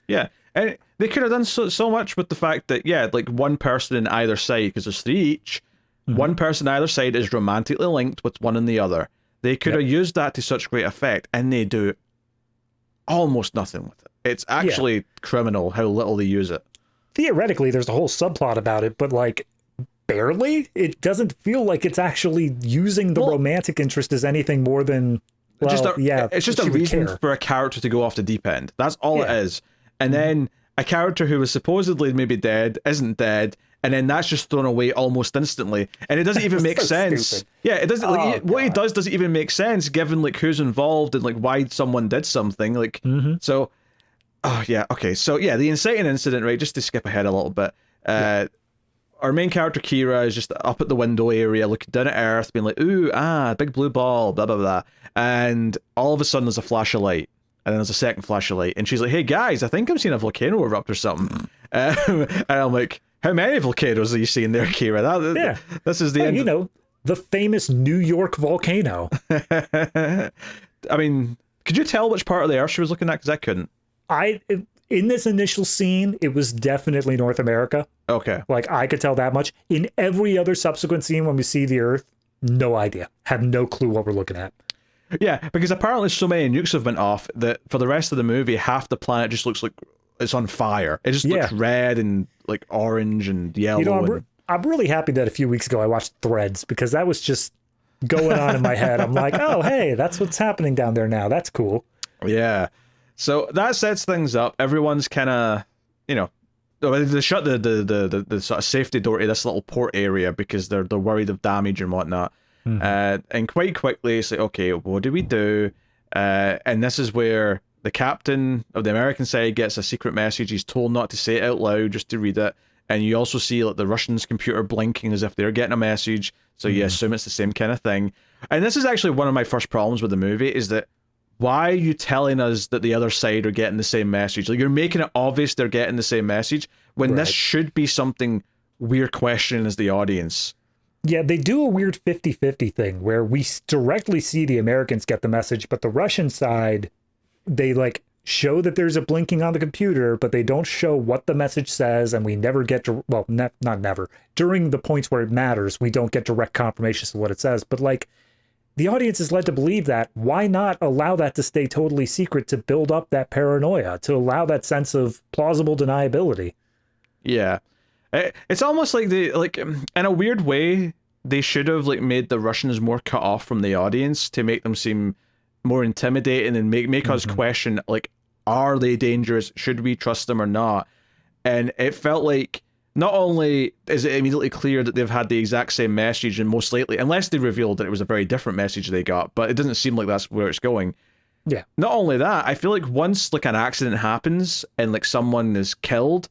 A: Yeah, and they could have done so much with the fact that, like one person in either side, because there's 3 each, one person either side is romantically linked with one and the other. They could have used that to such great effect, and they do almost nothing with it. It's actually criminal how little they use it.
B: Theoretically, there's a whole subplot about it, but like, barely? It doesn't feel like it's actually using the romantic interest as anything more than,
A: it's just a reason for a character to go off the deep end. That's all it is. And then a character who was supposedly maybe dead isn't dead, and then that's just thrown away almost instantly, and it doesn't even make sense. Stupid. Yeah, it doesn't. Like, what he does doesn't even make sense given like who's involved and like why someone did something. Like so. Oh yeah, okay. So yeah, the inciting incident, right? Just to skip ahead a little bit. Our main character Kira is just up at the window area, looking down at Earth, being like, "Ooh, big blue ball, blah blah blah," and all of a sudden there's a flash of light, and then there's a second flash of light, and she's like, "Hey guys, I think I'm seeing a volcano erupt or something," and I'm like, "How many volcanoes are you seeing there, Kira? This is the end."
B: You know, the famous New York volcano.
A: I mean, could you tell which part of the Earth she was looking at? Because I couldn't.
B: In this initial scene, it was definitely North America.
A: Okay.
B: Like, I could tell that much. In every other subsequent scene when we see the Earth, no idea. Have no clue what we're looking at.
A: Yeah, because apparently so many nukes have went off that for the rest of the movie, half the planet just looks like it's on fire. It just looks red and like orange and yellow.
B: You know, I'm really happy that a few weeks ago I watched Threads, because that was just going on in my head. I'm like, oh, hey, that's what's happening down there now. That's cool.
A: Yeah. So that sets things up. Everyone's kind of, you know, they shut the sort of safety door to this little port area because they're worried of damage and whatnot. And quite quickly, it's like, okay, what do we do? And this is where the captain of the American side gets a secret message. He's told not to say it out loud, just to read it. And you also see like the Russians' computer blinking as if they're getting a message. So you assume it's the same kind of thing. And this is actually one of my first problems with the movie, is that why are you telling us that the other side are getting the same message? Like, you're making it obvious they're getting the same message when this should be something we're questioning as the audience.
B: Yeah, they do a weird 50-50 thing where we directly see the Americans get the message, but the Russian side, they like show that there's a blinking on the computer, but they don't show what the message says, and we never get to, well, not never. During the points where it matters, we don't get direct confirmations of what it says, but like, the audience is led to believe that. Why not allow that to stay totally secret, to build up that paranoia, to allow that sense of plausible deniability?
A: Yeah. It's almost like in a weird way, they should have like made the Russians more cut off from the audience to make them seem more intimidating and make us question, like, are they dangerous? Should we trust them or not? And it felt like not only is it immediately clear that they've had the exact same message, and most likely, unless they revealed that it was a very different message they got, but it doesn't seem like that's where it's going.
B: Yeah.
A: Not only that, I feel like once like an accident happens and like someone is killed,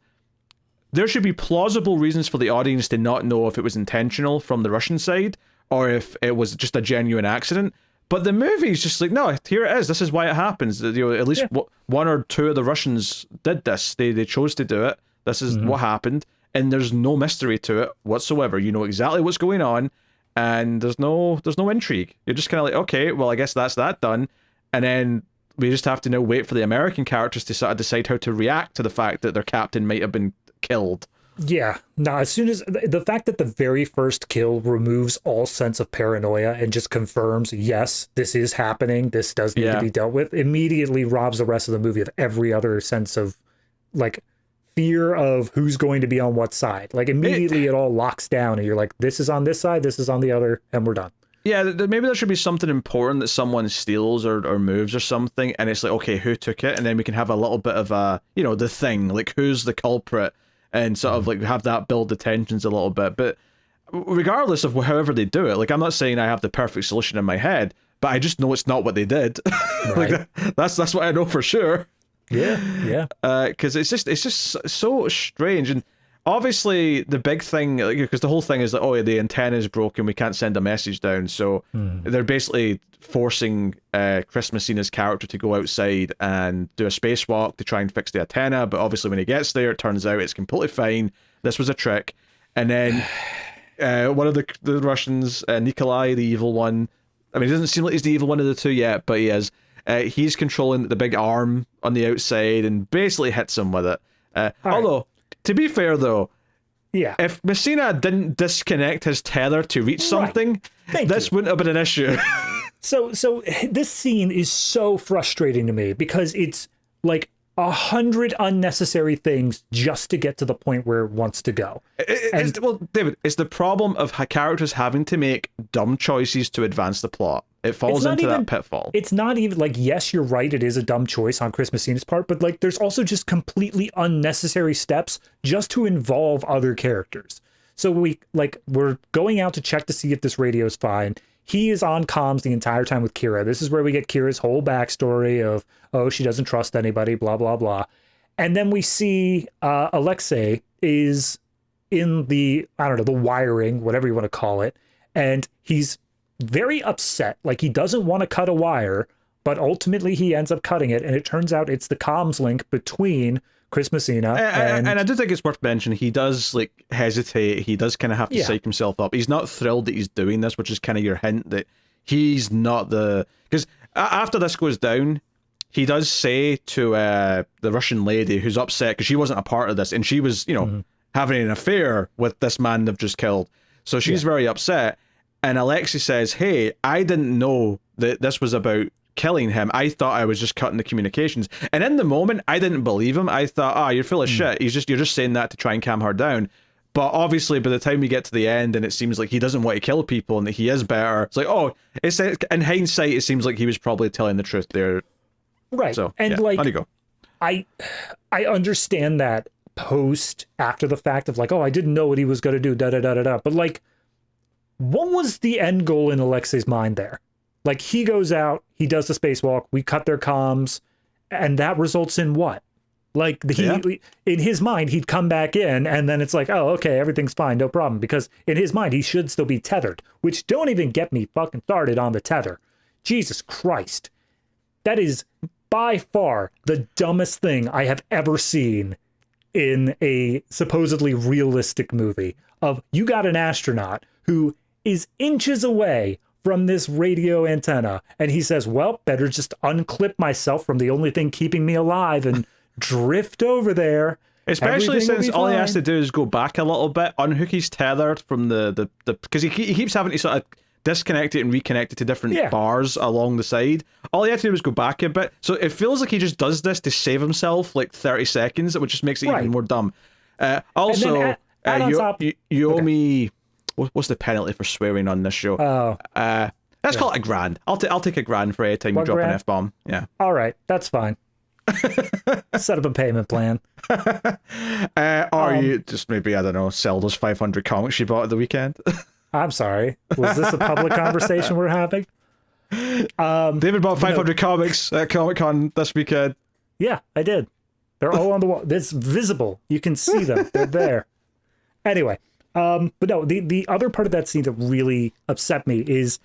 A: there should be plausible reasons for the audience to not know if it was intentional from the Russian side or if it was just a genuine accident. But the movie's just like, no, here it is. This is why it happens. You know, at least one or two of the Russians did this. They chose to do it. This is what happened. And there's no mystery to it whatsoever. You know exactly what's going on, and there's no intrigue. You're just kind of like, okay, well, I guess that's that done. And then we just have to now wait for the American characters to sort of decide how to react to the fact that their captain might have been killed.
B: Yeah. Now, as soon as the fact that the very first kill removes all sense of paranoia and just confirms, yes, this is happening, this does need to be dealt with, immediately robs the rest of the movie of every other sense of like fear of who's going to be on what side. Like, immediately it all locks down and you're like, this is on this side, this is on the other, and we're done.
A: Yeah, maybe there should be something important that someone steals or moves or something, and it's like, okay, who took it? And then we can have a little bit of a, you know, the thing, like who's the culprit, and sort of like have that build the tensions a little bit. But regardless of however they do it, like, I'm not saying I have the perfect solution in my head, but I just know it's not what they did. Like, that's what I know for sure.
B: Yeah.
A: Because it's just so strange. And obviously the big thing, because the whole thing is that, oh, the antenna is broken, we can't send a message down, so they're basically forcing Chris Messina's character to go outside and do a spacewalk to try and fix the antenna, but obviously when he gets there, it turns out it's completely fine. This was a trick. And then one of the Russians, Nikolai, the evil one, I mean, it doesn't seem like he's the evil one of the two yet, but he is. He's controlling the big arm on the outside and basically hits him with it. Although, to be fair though, if Messina didn't disconnect his tether to reach something, this wouldn't have been an issue.
B: So this scene is so frustrating to me because it's like 100 unnecessary things just to get to the point where it wants to go.
A: Well, David, it's the problem of characters having to make dumb choices to advance the plot. It falls into that pitfall. It's
B: not even like, yes, you're right, it is a dumb choice on Chris Messina's part, but like there's also just completely unnecessary steps just to involve other characters. So we're going out to check to see if this radio is fine. He is on comms the entire time with Kira. This is where we get Kira's whole backstory of, oh, she doesn't trust anybody, blah, blah, blah. And then we see Alexei is in the, I don't know, the wiring, whatever you want to call it. And he's very upset. Like, he doesn't want to cut a wire, but ultimately he ends up cutting it. And it turns out it's the comms link between Chris Messina
A: and I do think it's worth mentioning, he does like hesitate. He does kind of have to psych himself up. He's not thrilled that he's doing this, which is kind of your hint that he's not the... Because after this goes down, he does say to the Russian lady who's upset because she wasn't a part of this, and she was, you know, having an affair with this man they've just killed. So she's very upset. And Alexei says, hey, I didn't know that this was about killing him. I thought I was just cutting the communications. And in the moment, I didn't believe him. I thought, you're full of shit. You're just saying that to try and calm her down. But obviously, by the time we get to the end and it seems like he doesn't want to kill people and that he is better, it's like, it's in hindsight, it seems like he was probably telling the truth there.
B: Right.
A: So,
B: and like,
A: on you go.
B: I understand that post after the fact of like, I didn't know what he was going to do, da-da-da-da-da. But like, what was the end goal in Alexei's mind there? Like, he goes out, he does the spacewalk, we cut their comms, and that results in what? Like, in his mind, he'd come back in, and then it's like, okay, everything's fine, no problem. Because in his mind, he should still be tethered, which don't even get me fucking started on the tether. Jesus Christ. That is by far the dumbest thing I have ever seen in a supposedly realistic movie. Of, you got an astronaut who is inches away from this radio antenna, and he says, well, better just unclip myself from the only thing keeping me alive and drift over there.
A: Especially since all he has to do is go back a little bit, unhook his tether from the because he keeps having to sort of disconnect it and reconnect it to different bars along the side. All he has to do is go back a bit. So it feels like he just does this to save himself like 30 seconds, which just makes it even more dumb. Also, you owe me... What's the penalty for swearing on this show? Let's call it $1,000. I'll take $1,000 for every time you drop an F-bomb. Yeah.
B: All right, that's fine. Set up a payment plan.
A: Or you just maybe, I don't know, sell those 500 comics you bought at the weekend.
B: I'm sorry. Was this a public conversation we're having?
A: David bought 500 comics at Comic-Con this weekend.
B: Yeah, I did. They're all on the wall. It's visible. You can see them. They're there. Anyway. But no, the other part of that scene that really upset me is,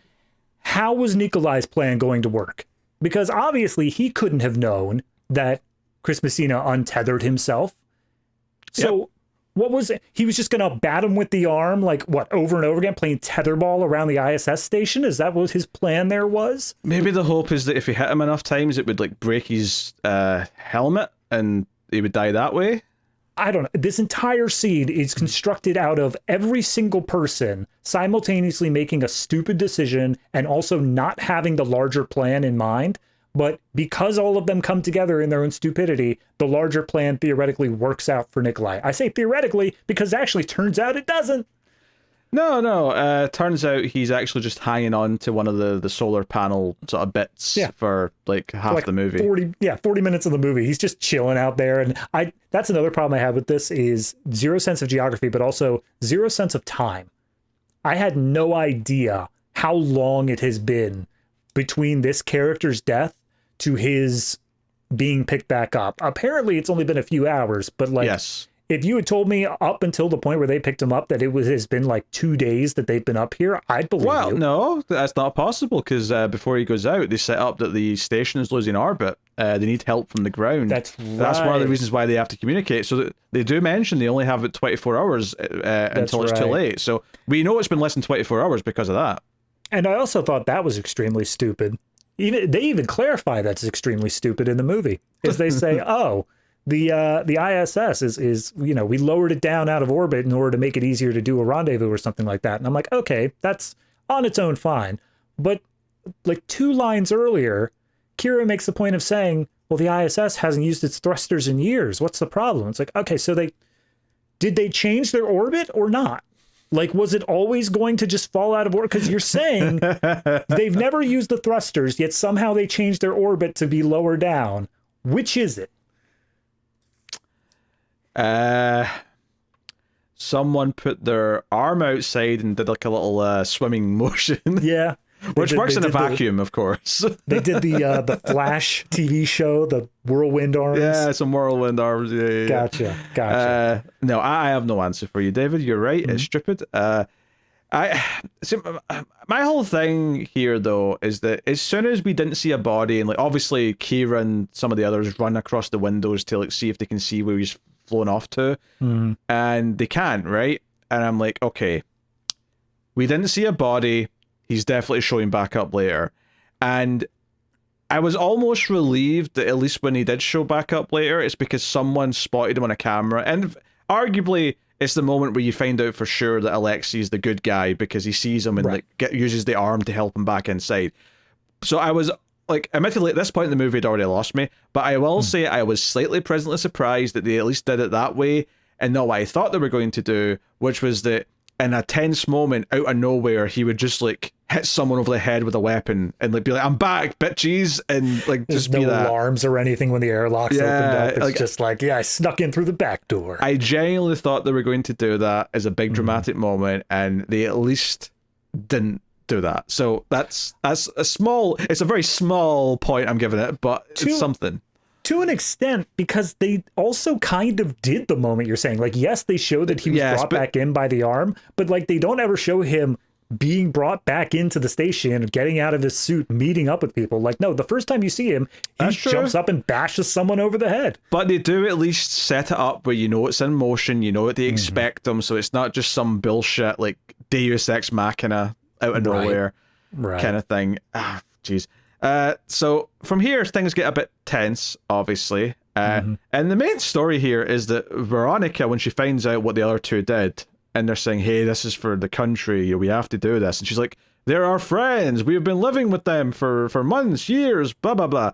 B: how was Nikolai's plan going to work? Because obviously he couldn't have known that Chris Messina untethered himself. So what was it? He was just going to bat him with the arm, like, what, over and over again, playing tetherball around the ISS station? Is that what his plan there was?
A: Maybe the hope is that if he hit him enough times, it would, like, break his helmet and he would die that way.
B: I don't know. This entire scene is constructed out of every single person simultaneously making a stupid decision and also not having the larger plan in mind. But because all of them come together in their own stupidity, the larger plan theoretically works out for Nikolai. I say theoretically because it actually turns out it doesn't.
A: No. Turns out he's actually just hanging on to one of the solar panel sort of bits for like half the movie.
B: 40 minutes of the movie. He's just chilling out there. And that's another problem I have with this is zero sense of geography, but also zero sense of time. I had no idea how long it has been between this character's death to his being picked back up. Apparently it's only been a few hours, but like, if you had told me up until the point where they picked him up that has been like 2 days that they've been up here, I'd believe you.
A: Well, no, that's not possible because before he goes out, they set up that the station is losing orbit. They need help from the ground.
B: That's right.
A: That's one of the reasons why they have to communicate. So they do mention they only have it 24 hours until it's too late. So we know it's been less than 24 hours because of that. And
B: I also thought that was extremely stupid. They even clarify that's extremely stupid in the movie. Is they say, the ISS is we lowered it down out of orbit in order to make it easier to do a rendezvous or something like that. And I'm like, okay, that's on its own fine. But like 2 lines earlier, Kira makes the point of saying, well, the ISS hasn't used its thrusters in years. What's the problem? It's like, okay, so did they change their orbit or not? Like, was it always going to just fall out of orbit? Because you're saying they've never used the thrusters, yet somehow they changed their orbit to be lower down. Which is it?
A: Someone put their arm outside and did like a little swimming motion.
B: Yeah.
A: Which works in a vacuum, of course.
B: They did the Flash TV show, the Whirlwind Arms.
A: Yeah, some Whirlwind Arms. Yeah.
B: Gotcha.
A: No, I have no answer for you, David. You're right. It's stupid. I see, my whole thing here though is that as soon as we didn't see a body, and like obviously Kira and some of the others run across the windows to like see if they can see where he's flown off to, and they can't, right? And I'm like, okay, we didn't see a body. He's definitely showing back up later, and I was almost relieved that at least when he did show back up later, it's because someone spotted him on a camera, and arguably. It's the moment where you find out for sure that Alexei's the good guy because he sees him and uses the arm to help him back inside. So I was like, admittedly at this point in the movie, it already lost me, but I will say I was slightly pleasantly surprised that they at least did it that way and not what I thought they were going to do, which was that in a tense moment out of nowhere, he would just like hit someone over the head with a weapon and like be like, "I'm back, bitches," and like
B: There's
A: just be
B: no
A: that.
B: alarms or anything when the airlock's opened up. It's
A: like,
B: just like, I snuck in through the back door.
A: I genuinely thought they were going to do that as a big dramatic moment, and they at least didn't do that. So that's it's a very small point I'm giving it, but it's something.
B: To an extent, because they also kind of did the moment you're saying. Like, yes, they show that he was brought back in by the arm, but like they don't ever show him being brought back into the station, getting out of his suit, meeting up with people. Like, no, the first time you see him, he jumps up and bashes someone over the head.
A: But they do at least set it up where you know it's in motion, you know what they expect them, so it's not just some bullshit like Deus Ex Machina out of nowhere kind of thing. Ah, jeez. So from here, things get a bit tense, obviously. And the main story here is that Veronica, when she finds out what the other two did, and they're saying, "Hey, this is for the country, we have to do this," and she's like, "They're our friends. We've been living with them for months, years, blah, blah, blah.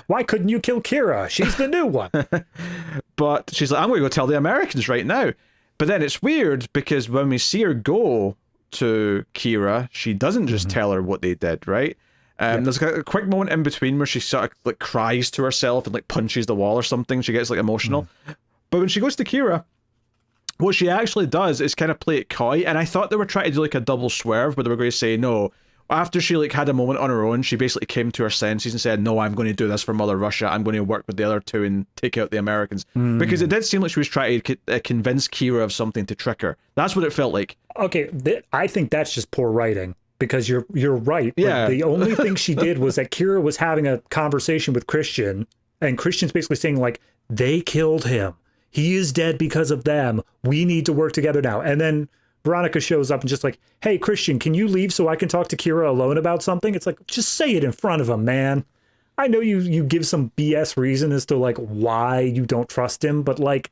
B: Why couldn't you kill Kira? She's the new one."
A: But she's like, "I'm going to go tell the Americans right now." But then it's weird because when we see her go to Kira, she doesn't just tell her what they did, right? There's a quick moment in between where she sort of like cries to herself and like punches the wall or something. She gets like emotional. But when she goes to Kira, what she actually does is kind of play it coy, and I thought they were trying to do like a double swerve where they were going to say no. After she like had a moment on her own, she basically came to her senses and said, "No, I'm going to do this for Mother Russia. I'm going to work with the other two and take out the Americans." Because it did seem like she was trying to convince Kira of something to trick her. That's what it felt like.
B: Okay, I think that's just poor writing. Because you're right.
A: Yeah.
B: The only thing she did was that Kira was having a conversation with Christian, and Christian's basically saying like, "They killed him. He is dead because of them. We need to work together now." And then Veronica shows up and just like, "Hey, Christian, can you leave so I can talk to Kira alone about something?" It's like, just say it in front of him, man. I know you give some BS reason as to like why you don't trust him, but like,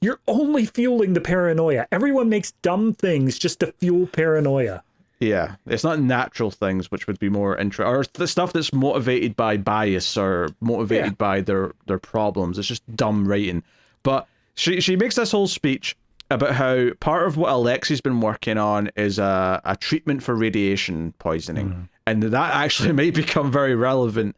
B: you're only fueling the paranoia. Everyone makes dumb things just to fuel paranoia.
A: Yeah, it's not natural things, which would be more interesting, or the stuff that's motivated by bias or motivated by their problems. It's just dumb writing. But she makes this whole speech about how part of what Alexei's been working on is a treatment for radiation poisoning, and that actually may become very relevant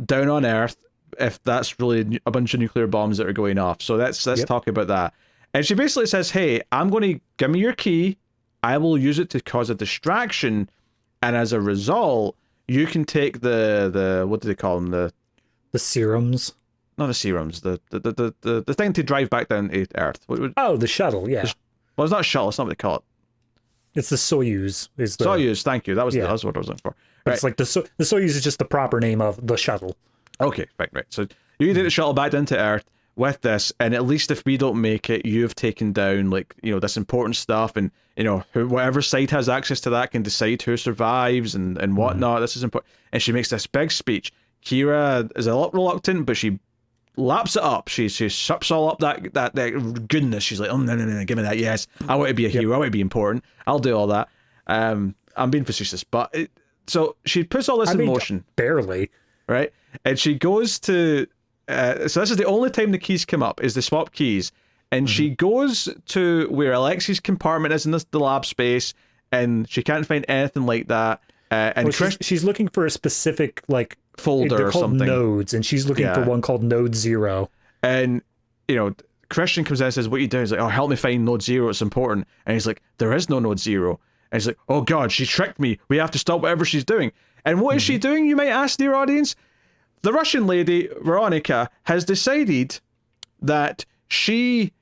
A: down on Earth if that's really a bunch of nuclear bombs that are going off. So let's talk about that. And she basically says, "Hey, I'm going to give me your key. I will use it to cause a distraction, and as a result, you can take the what do they call them?
B: The serums?
A: Not the serums. The thing to drive back down to Earth.
B: The shuttle. Yeah.
A: Well, it's not a shuttle. It's not what they call it.
B: It's the Soyuz.
A: Soyuz. Thank you. That's what I was looking for.
B: Right. It's like the Soyuz is just the proper name of the shuttle.
A: Okay. Right. So you can take the shuttle back down to Earth with this, and at least if we don't make it, you've taken down like this important stuff, and whatever side has access to that can decide who survives and whatnot. This is important. And she makes this big speech. Kira is a lot reluctant, but she laps it up. She sups all up that goodness. She's like, "Oh no, give me that. Yes, I want to be a hero. I want to be important. I'll do all that." I'm being facetious, but so she puts all this in motion.
B: Barely,
A: right? And she goes to. So this is the only time the keys come up, is the swap keys. And she goes to where Alexei's compartment is in the lab space, and she can't find anything like that. And
B: she's looking for a specific like
A: folder or something.
B: Nodes, and she's looking for one called Node 0.
A: And Christian comes in and says, "What are you doing?" He's like, "Oh, help me find Node 0. It's important." And he's like, "There is no Node 0. And he's like, oh God, she tricked me. We have to stop whatever she's doing. And what is she doing, you might ask, dear audience? The Russian lady, Veronica, has decided that she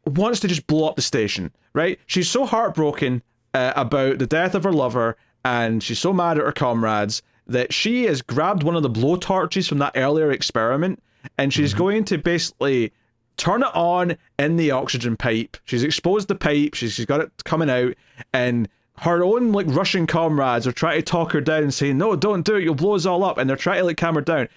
A: wants to just blow up the station, right? She's so heartbroken about the death of her lover, and she's so mad at her comrades that she has grabbed one of the blowtorches from that earlier experiment, and she's going to basically turn it on in the oxygen pipe. She's exposed the pipe, she's got it coming out, and her own like Russian comrades are trying to talk her down, saying, no, don't do it, you'll blow us all up, and they're trying to like calm her down.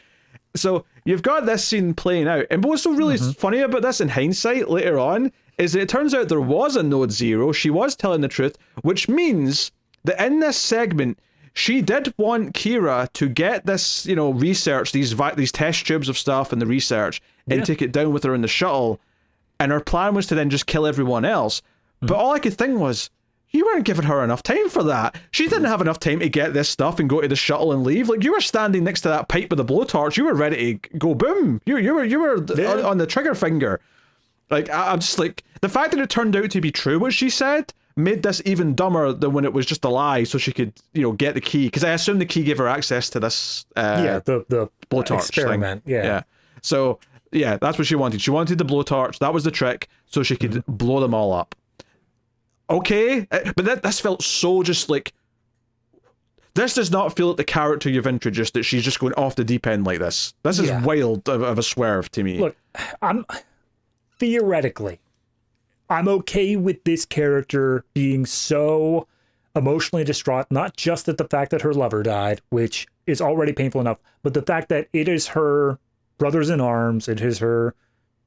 A: So you've got this scene playing out, and what's so really funny about this in hindsight later on is that it turns out there was a Node Zero. She was telling the truth, which means that in this segment she did want Kira to get this, you know, research, these test tubes of stuff and the research, and take it down with her in the shuttle, and her plan was to then just kill everyone else. But all I could think was, you weren't giving her enough time for that. She didn't have enough time to get this stuff and go to the shuttle and leave. Like, you were standing next to that pipe with a blowtorch. You were ready to go boom. You were on the trigger finger. Like, I'm just like, the fact that it turned out to be true, what she said, made this even dumber than when it was just a lie, so she could, you know, get the key. Because I assume the key gave her access to this
B: the
A: blowtorch
B: experiment
A: thing. Yeah. So, yeah, that's what she wanted. She wanted the blowtorch. That was the trick, so she could blow them all up. Okay, but this felt so just like, this does not feel like the character you've introduced, that she's just going off the deep end like this. This is wild of a swerve to me.
B: Look, theoretically, I'm okay with this character being so emotionally distraught, not just at the fact that her lover died, which is already painful enough, but the fact that it is her brothers in arms, it is her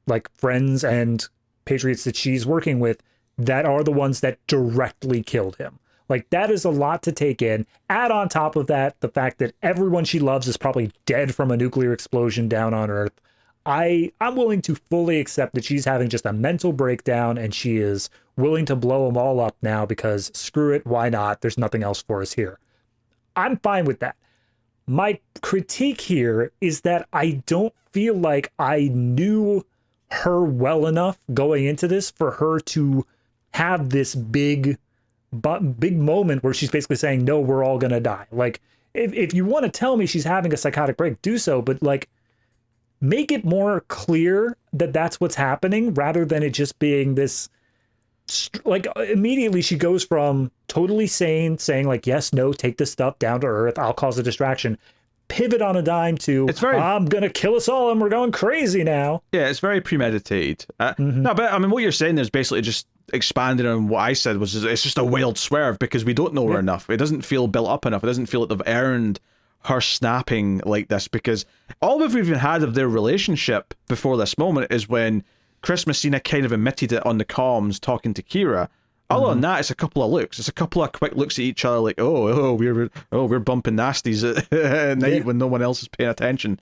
B: like friends and patriots that she's working with that are the ones that directly killed him. Like, that is a lot to take in. Add on top of that the fact that everyone she loves is probably dead from a nuclear explosion down on Earth. I'm willing to fully accept that she's having just a mental breakdown, and she is willing to blow them all up now because screw it, why not? There's nothing else for us here. I'm fine with that. My critique here is that I don't feel like I knew her well enough going into this for her to have this big moment where she's basically saying, no, we're all gonna die. Like, if you want to tell me she's having a psychotic break, do so, but like, make it more clear that that's what's happening, rather than it just being this, like, immediately she goes from totally sane, saying like, yes, no, take this stuff down to earth, I'll cause a distraction, pivot on a dime to, I'm gonna kill us all and we're going crazy now.
A: Yeah, it's very premeditated. No, but I mean, what you're saying is basically just expanding on what I said, was it's just a wild swerve because we don't know her enough. It doesn't feel built up enough. It doesn't feel like they've earned her snapping like this, because all we've even had of their relationship before this moment is when Chris Messina kind of admitted it on the comms talking to Kira. Other than that, it's a couple of looks. It's a couple of quick looks at each other, like, we're bumping nasties at night when no one else is paying attention.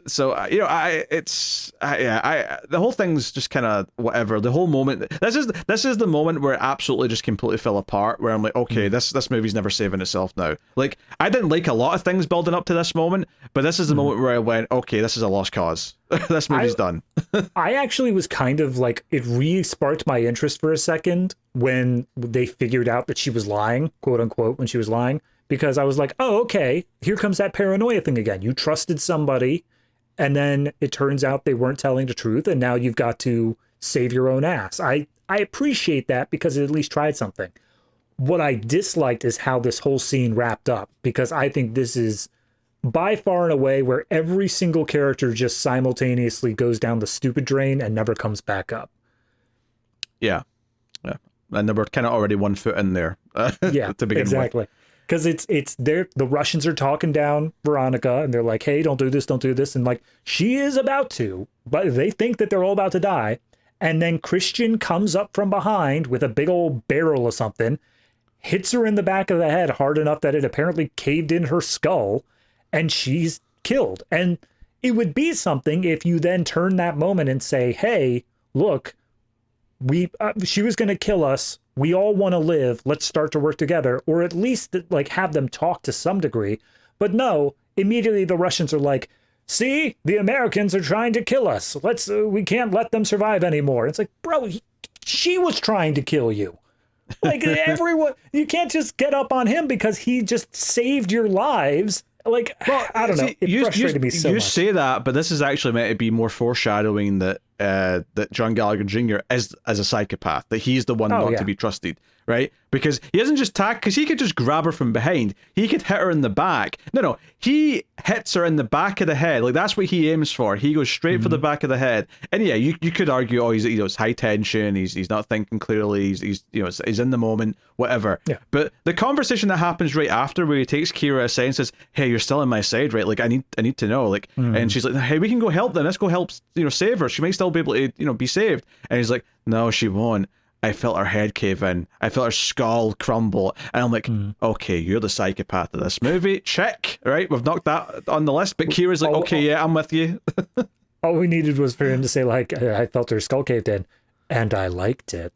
A: So you know, the whole thing's just kind of whatever. The whole moment. This is the moment where it absolutely just completely fell apart. Where I'm like, okay, this movie's never saving itself now. Like, I didn't like a lot of things building up to this moment, but this is the moment where I went, okay, this is a lost cause. This movie's done.
B: I actually was kind of like, it re-sparked my interest for a second when they figured out that she was lying, quote unquote, when she was lying, because I was like, oh, okay, here comes that paranoia thing again. You trusted somebody, and then it turns out they weren't telling the truth, and now you've got to save your own ass. I appreciate that because it at least tried something. What I disliked is how this whole scene wrapped up, because I think this is by far and away where every single character just simultaneously goes down the stupid drain and never comes back up.
A: Yeah. And they were kind of already 1 foot in there to begin with.
B: Because it's there, the Russians are talking down Veronica, and they're like, hey, don't do this. And like, she is about to, but they think that they're all about to die. And then Christian comes up from behind with a big old barrel or something, hits her in the back of the head hard enough that it apparently caved in her skull, and she's killed. And it would be something if you then turn that moment and say, hey, look, she was going to kill us. We all want to live. Let's start to work together, or at least like have them talk to some degree. But no, immediately the Russians are like, see, the Americans are trying to kill us. We can't let them survive anymore. It's like, bro, she was trying to kill you. Like everyone, you can't just get up on him because he just saved your lives. Like, well, I don't know. It frustrated me so much.
A: You say that, but this is actually meant to be more foreshadowing that that John Gallagher Jr. is as a psychopath, that he's the one not to be trusted, right? Because he doesn't just tag, because he could just grab her from behind. He could hit her in the back. No, he hits her in the back of the head. Like, that's what he aims for. He goes straight for the back of the head. And yeah, you could argue, oh, he's, it's high tension. He's not thinking clearly. He's he's in the moment, whatever. Yeah. But the conversation that happens right after, where he takes Kira aside and says, "Hey, you're still on my side, right? Like, I need to know." Like, and she's like, "Hey, we can go help them. Let's go help, save her. She may still be able to, be saved." And he's like, "No, she won't. I felt her head cave in. I felt her skull crumble." And I'm like, okay, you're the psychopath of this movie. Check. Right? We've knocked that on the list. But Kira's like, okay, yeah, I'm with you.
B: All we needed was for him to say, like, I felt her skull caved in, and I liked it.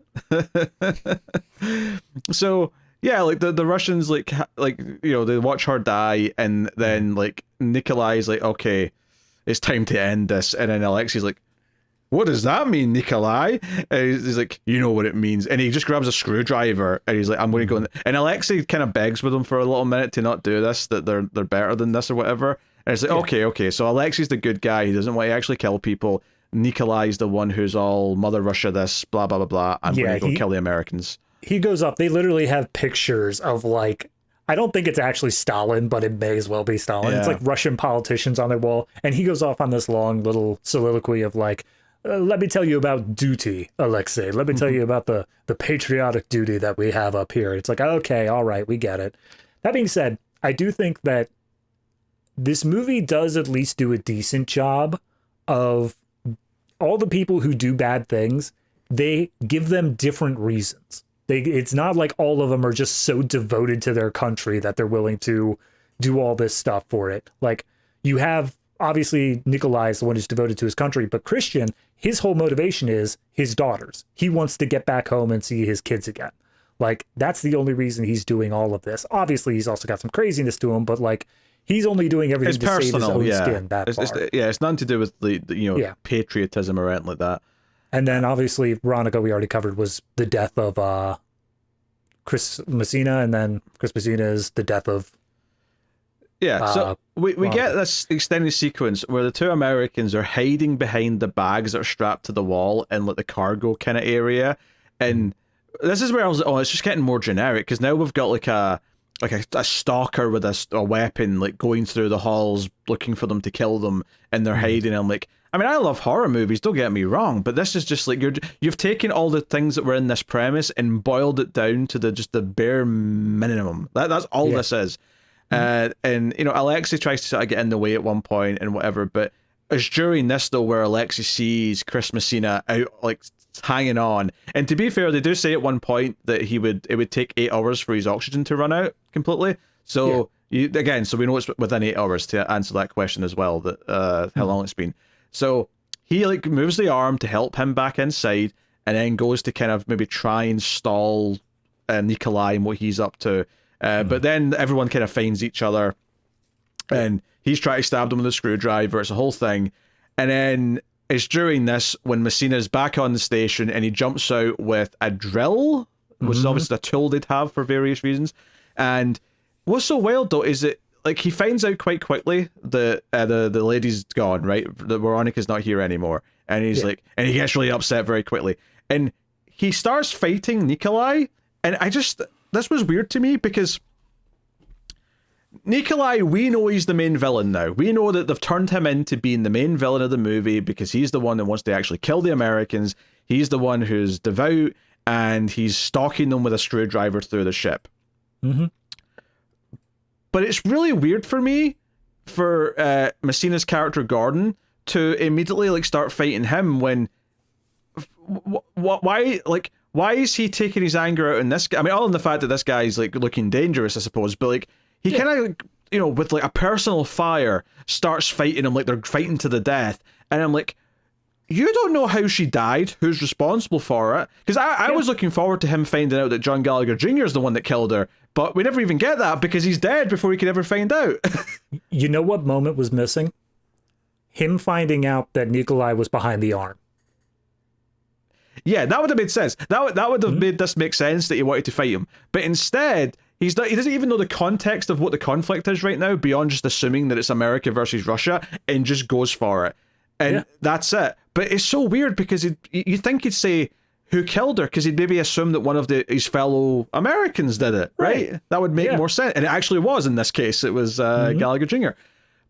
A: So, yeah, like, the Russians, like, they watch her die, and then, like, Nikolai's like, okay, it's time to end this. And then Alexei's like, "What does that mean, Nikolai?" And he's like, "You know what it means." And he just grabs a screwdriver and he's like, "I'm going to go in." And Alexei kind of begs with him for a little minute to not do this, that they're better than this or whatever. And it's like, okay. So Alexei's the good guy. He doesn't want to actually kill people. Nikolai's the one who's all Mother Russia this, blah, blah, blah, blah. I'm going to go kill the Americans.
B: He goes up. They literally have pictures of, like, I don't think it's actually Stalin, but it may as well be Stalin. Yeah. It's like Russian politicians on their wall. And he goes off on this long little soliloquy of, like, let me tell you about duty, Alexei. Let me tell you about the patriotic duty that we have up here. It's like, okay, all right, we get it. That being said, I do think that this movie does at least do a decent job of all the people who do bad things. They give them different reasons. It's not like all of them are just so devoted to their country that they're willing to do all this stuff for it. Like, you have, obviously, Nikolai is the one who's devoted to his country, but Christian, his whole motivation is his daughters. He wants to get back home and see his kids again. Like, that's the only reason he's doing all of this. Obviously, he's also got some craziness to him, but, like, he's only doing everything to save his own skin that far.
A: It's nothing to do with the patriotism or anything like that.
B: And then, obviously, Veronica, we already covered, was the death of Chris Messina, and then Chris Messina is the death of...
A: Yeah, so we get this extended sequence where the two Americans are hiding behind the bags that are strapped to the wall in, like, the cargo kind of area. And this is where I was like, oh, it's just getting more generic, because now we've got like a stalker with a weapon, like, going through the halls looking for them to kill them, and they're hiding. I'm like, I mean, I love horror movies, don't get me wrong, but this is just like, you've taken all the things that were in this premise and boiled it down to the bare minimum. That's all this is. And Alexei tries to sort of get in the way at one point and whatever, but it's during this though where Alexei sees Chris Messina out, like, hanging on. And to be fair, they do say at one point that it would take 8 hours for his oxygen to run out completely. So so we know it's within 8 hours, to answer that question as well, that how long it's been. So he, like, moves the arm to help him back inside, and then goes to kind of maybe try and stall Nikolai and what he's up to. But then everyone kind of finds each other, and he's trying to stab them with a screwdriver. It's a whole thing. And then it's during this when Messina's back on the station, and he jumps out with a drill, which is obviously a tool they'd have for various reasons. And what's so wild though is that, like, he finds out quite quickly that the lady's gone, right? That Veronica's not here anymore. And he's like, and he gets really upset very quickly. And he starts fighting Nikolai. And this was weird to me, because Nikolai, we know he's the main villain now. We know that they've turned him into being the main villain of the movie, because he's the one that wants to actually kill the Americans. He's the one who's devout, and he's stalking them with a screwdriver through the ship. But it's really weird for me, for Messina's character Gordon to immediately, like, start fighting him when... Why is he taking his anger out on this guy? I mean, other than the fact that this guy's, like, looking dangerous, I suppose, but, like, he kind of, like, with, like, a personal fire, starts fighting him like they're fighting to the death. And I'm like, you don't know how she died, who's responsible for it. Because I was looking forward to him finding out that John Gallagher Jr. is the one that killed her. But we never even get that, because he's dead before we could ever find out.
B: You know what moment was missing? Him finding out that Nikolai was behind the arm.
A: Yeah, that would have made sense. That would have made this make sense that he wanted to fight him. But instead, he doesn't even know the context of what the conflict is right now, beyond just assuming that it's America versus Russia, and just goes for it. And that's it. But it's so weird because you think he'd say who killed her, because he'd maybe assume that one of his fellow Americans did it, right? That would make more sense. And it actually was in this case. It was Gallagher Jr.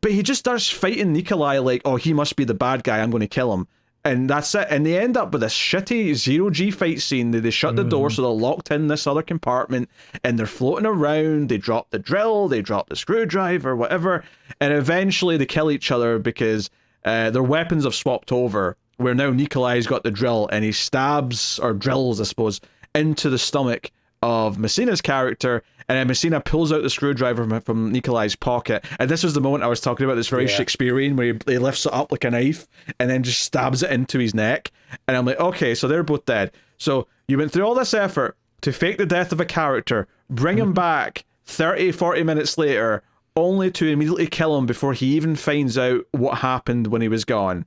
A: But he just starts fighting Nikolai like, oh, he must be the bad guy, I'm going to kill him. And that's it. And they end up with this shitty zero-G fight scene. They shut the door, so they're locked in this other compartment, and they're floating around. They drop the drill, they drop the screwdriver, whatever. And eventually they kill each other because their weapons have swapped over, where now Nikolai's got the drill, and he stabs, or drills, I suppose, into the stomach of Messina's character, and then Messina pulls out the screwdriver from Nikolai's pocket. And this was the moment I was talking about, this very Shakespearean, where he lifts it up like a knife and then just stabs it into his neck. And I'm like, okay, so they're both dead. So you went through all this effort to fake the death of a character, bring him back 30, 40 minutes later, only to immediately kill him before he even finds out what happened when he was gone.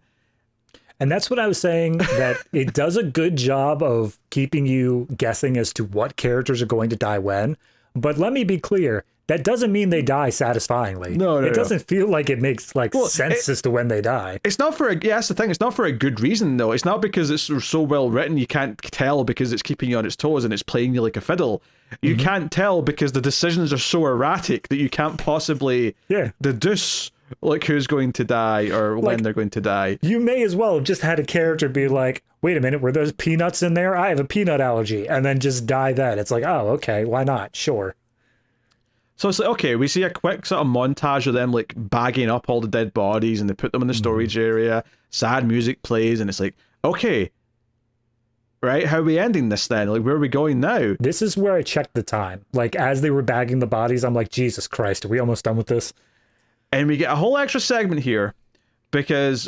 B: And that's what I was saying, that it does a good job of keeping you guessing as to what characters are going to die when. But let me be clear, that doesn't mean they die satisfyingly. No, it doesn't feel like it makes sense as to when they die.
A: It's not for that's the thing. It's not for a good reason, though. It's not because it's so well written you can't tell because it's keeping you on its toes and it's playing you like a fiddle. You can't tell because the decisions are so erratic that you can't possibly deduce like who's going to die or when they're going to die.
B: You may as well have just had a character be like, wait a minute, were those peanuts in there? I have a peanut allergy. And then just die then. It's like, oh, okay, why not? Sure.
A: So it's like, okay, we see a quick sort of montage of them like bagging up all the dead bodies and they put them in the storage area. Sad music plays and it's like, okay, right, how are we ending this then? Like, where are we going now?
B: This is where I checked the time. Like, as they were bagging the bodies, I'm like, Jesus Christ, are we almost done with this?
A: And we get a whole extra segment here because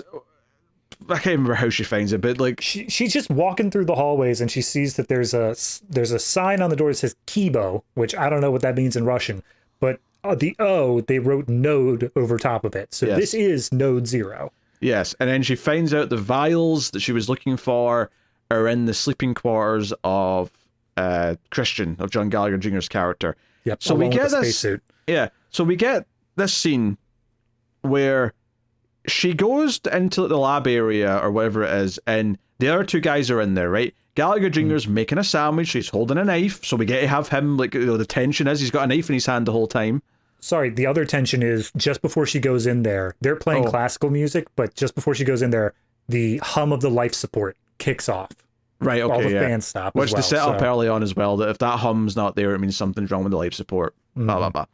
A: I can't remember how she finds it, but like
B: she's just walking through the hallways and she sees that there's a sign on the door that says Kibo, which I don't know what that means in Russian, but the O, they wrote node over top of it. So this is node 0.
A: Yes, and then she finds out the vials that she was looking for are in the sleeping quarters of Christian, of John Gallagher Jr.'s character.
B: Yep.
A: So we get this spacesuit. Yeah. So we get this scene where she goes into the lab area or whatever it is, and the other two guys are in there, right? Gallagher Jr.'s making a sandwich, he's holding a knife, so we get to have him, like, you know, the tension is he's got a knife in his hand the whole time.
B: Sorry, the other tension is just before she goes in there, they're playing classical music, but just before she goes in there, the hum of the life support kicks off.
A: Right, okay,
B: all the fans stop.
A: Which they set up early on as well, that if that hum's not there, it means something's wrong with the life support. Blah, blah, blah.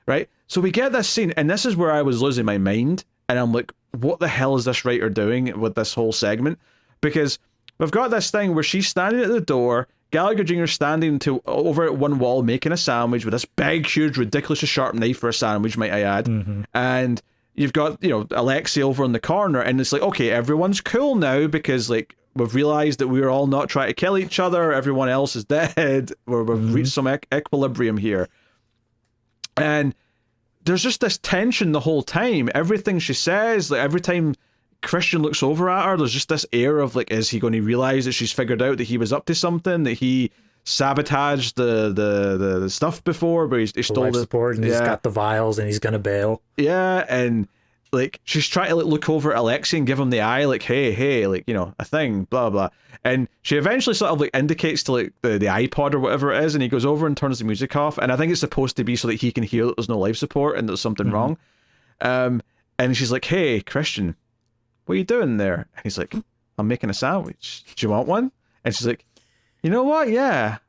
A: Right? So we get this scene, and this is where I was losing my mind, and I'm like, what the hell is this writer doing with this whole segment? Because we've got this thing where she's standing at the door, Gallagher Jr. standing over at one wall making a sandwich with this big, huge, ridiculously sharp knife for a sandwich, might I add. And you've got, you know, Alexei over in the corner, and it's like, okay, everyone's cool now because, like, we've realized that we're all not trying to kill each other, everyone else is dead, we've reached some equilibrium here. And there's just this tension the whole time. Everything she says, like every time Christian looks over at her, there's just this air of like, is he going to realize that she's figured out that he was up to something, that he sabotaged the stuff before, but he stole
B: the support and he's got the vials and he's gonna bail.
A: Yeah, and like she's trying to like look over at Alexei and give him the eye, like, hey, like, you know, a thing, blah blah. And she eventually sort of like indicates to like the iPod or whatever it is, and he goes over and turns the music off. And I think it's supposed to be so that he can hear that there's no life support and there's something wrong. And she's like, hey, Christian, what are you doing there? And he's like, I'm making a sandwich. Do you want one? And she's like, you know what? Yeah,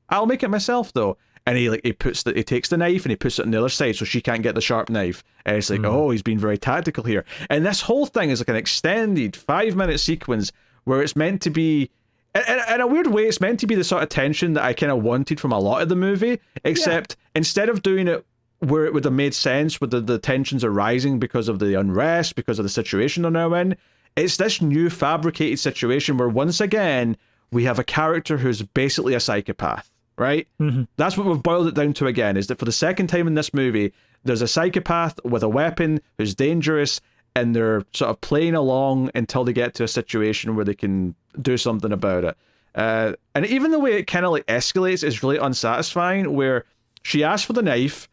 A: I'll make it myself though. And he takes the knife and he puts it on the other side so she can't get the sharp knife. And it's like, oh, he's been very tactical here. And this whole thing is like an extended 5-minute sequence where it's meant to be, in a weird way, it's meant to be the sort of tension that I kind of wanted from a lot of the movie, except instead of doing it where it would have made sense, where the tensions are rising because of the unrest, because of the situation they're now in, it's this new fabricated situation where once again, we have a character who's basically a psychopath. Right? That's what we've boiled it down to again, is that for the second time in this movie, there's a psychopath with a weapon who's dangerous, and they're sort of playing along until they get to a situation where they can do something about it. And even the way it kind of like escalates is really unsatisfying, where she asks for the knife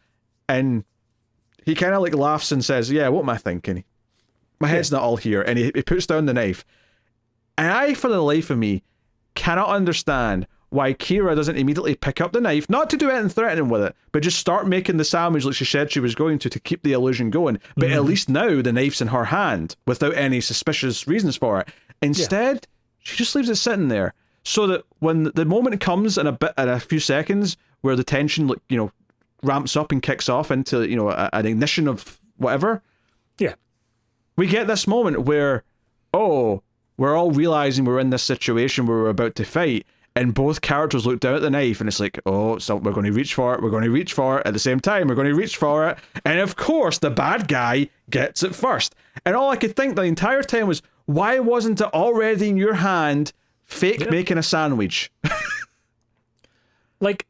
A: and he kind of like laughs and says, yeah, what am I thinking? My head's not all here. And he puts down the knife. And I, for the life of me, cannot understand why Kira doesn't immediately pick up the knife, not to do anything threatening with it, but just start making the sandwich like she said she was going to keep the illusion going. But at least now the knife's in her hand without any suspicious reasons for it. Instead, she just leaves it sitting there. So that when the moment comes in a few seconds where the tension, like, you know, ramps up and kicks off into, you know, an ignition of whatever. Yeah. We get this moment where, oh, we're all realizing we're in this situation where we're about to fight, and both characters look down at the knife, and it's like, oh, so we're going to reach for it, we're going to reach for it, at the same time, we're going to reach for it, and of course, the bad guy gets it first. And all I could think the entire time was, why wasn't it already in your hand, fake making a sandwich?
B: Like,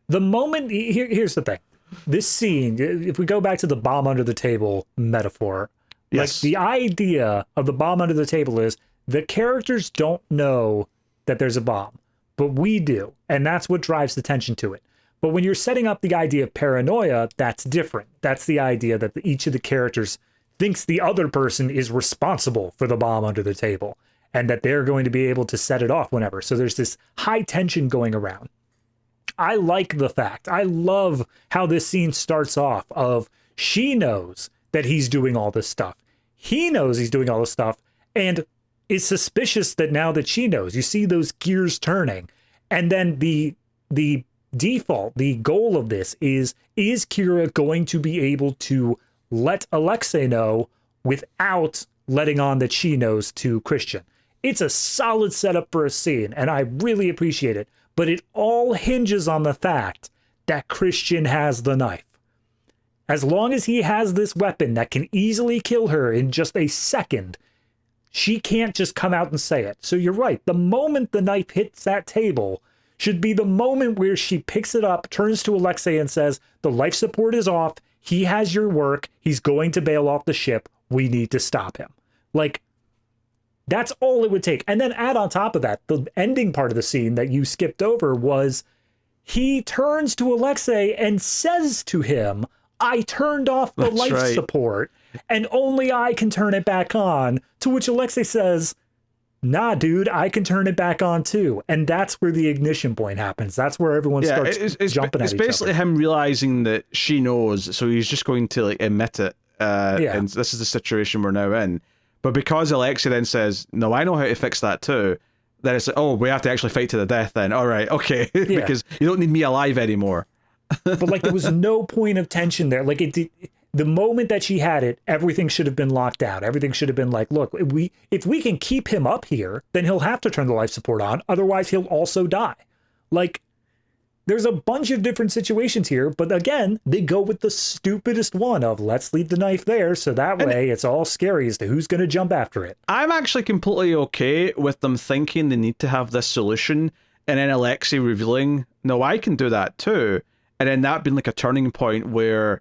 B: the moment, here's the thing. This scene, if we go back to the bomb under the table metaphor, like the idea of the bomb under the table is the characters don't know that there's a bomb, but we do. And that's what drives the tension to it. But when you're setting up the idea of paranoia, that's different. That's the idea that each of the characters thinks the other person is responsible for the bomb under the table and that they're going to be able to set it off whenever. So there's this high tension going around. I like the fact, I love how this scene starts off of she knows that he's doing all this stuff. He knows he's doing all this stuff and is suspicious that now that she knows, you see those gears turning. And then the default, the goal of this is Kira going to be able to let Alexei know without letting on that she knows to Christian? It's a solid setup for a scene, and I really appreciate it. But it all hinges on the fact that Christian has the knife. As long as he has this weapon that can easily kill her in just a second, she can't just come out and say it. So you're right. The moment the knife hits that table should be the moment where she picks it up, turns to Alexei and says, the life support is off. He has your work. He's going to bail off the ship. We need to stop him. Like, that's all it would take. And then add on top of that, the ending part of the scene that you skipped over was he turns to Alexei and says to him, I turned off the life support and only I can turn it back on. To which Alexei says, nah, dude, I can turn it back on too. And that's where the ignition point happens. That's where everyone starts jumping at each other.
A: It's basically him realizing that she knows, so he's just going to like admit it. And this is the situation we're now in. But because Alexei then says, no, I know how to fix that too, then it's like, oh, we have to actually fight to the death then. All right, okay, because you don't need me alive anymore.
B: But like, there was no point of tension there. Like, the moment that she had it, everything should have been locked out. Everything should have been like, look, if we can keep him up here, then he'll have to turn the life support on. Otherwise, he'll also die. Like, there's a bunch of different situations here, but again, they go with the stupidest one of let's leave the knife there so that way it's all scary as to who's going to jump after it.
A: I'm actually completely okay with them thinking they need to have this solution and then Alexei revealing, no, I can do that too. And then that being like a turning point where,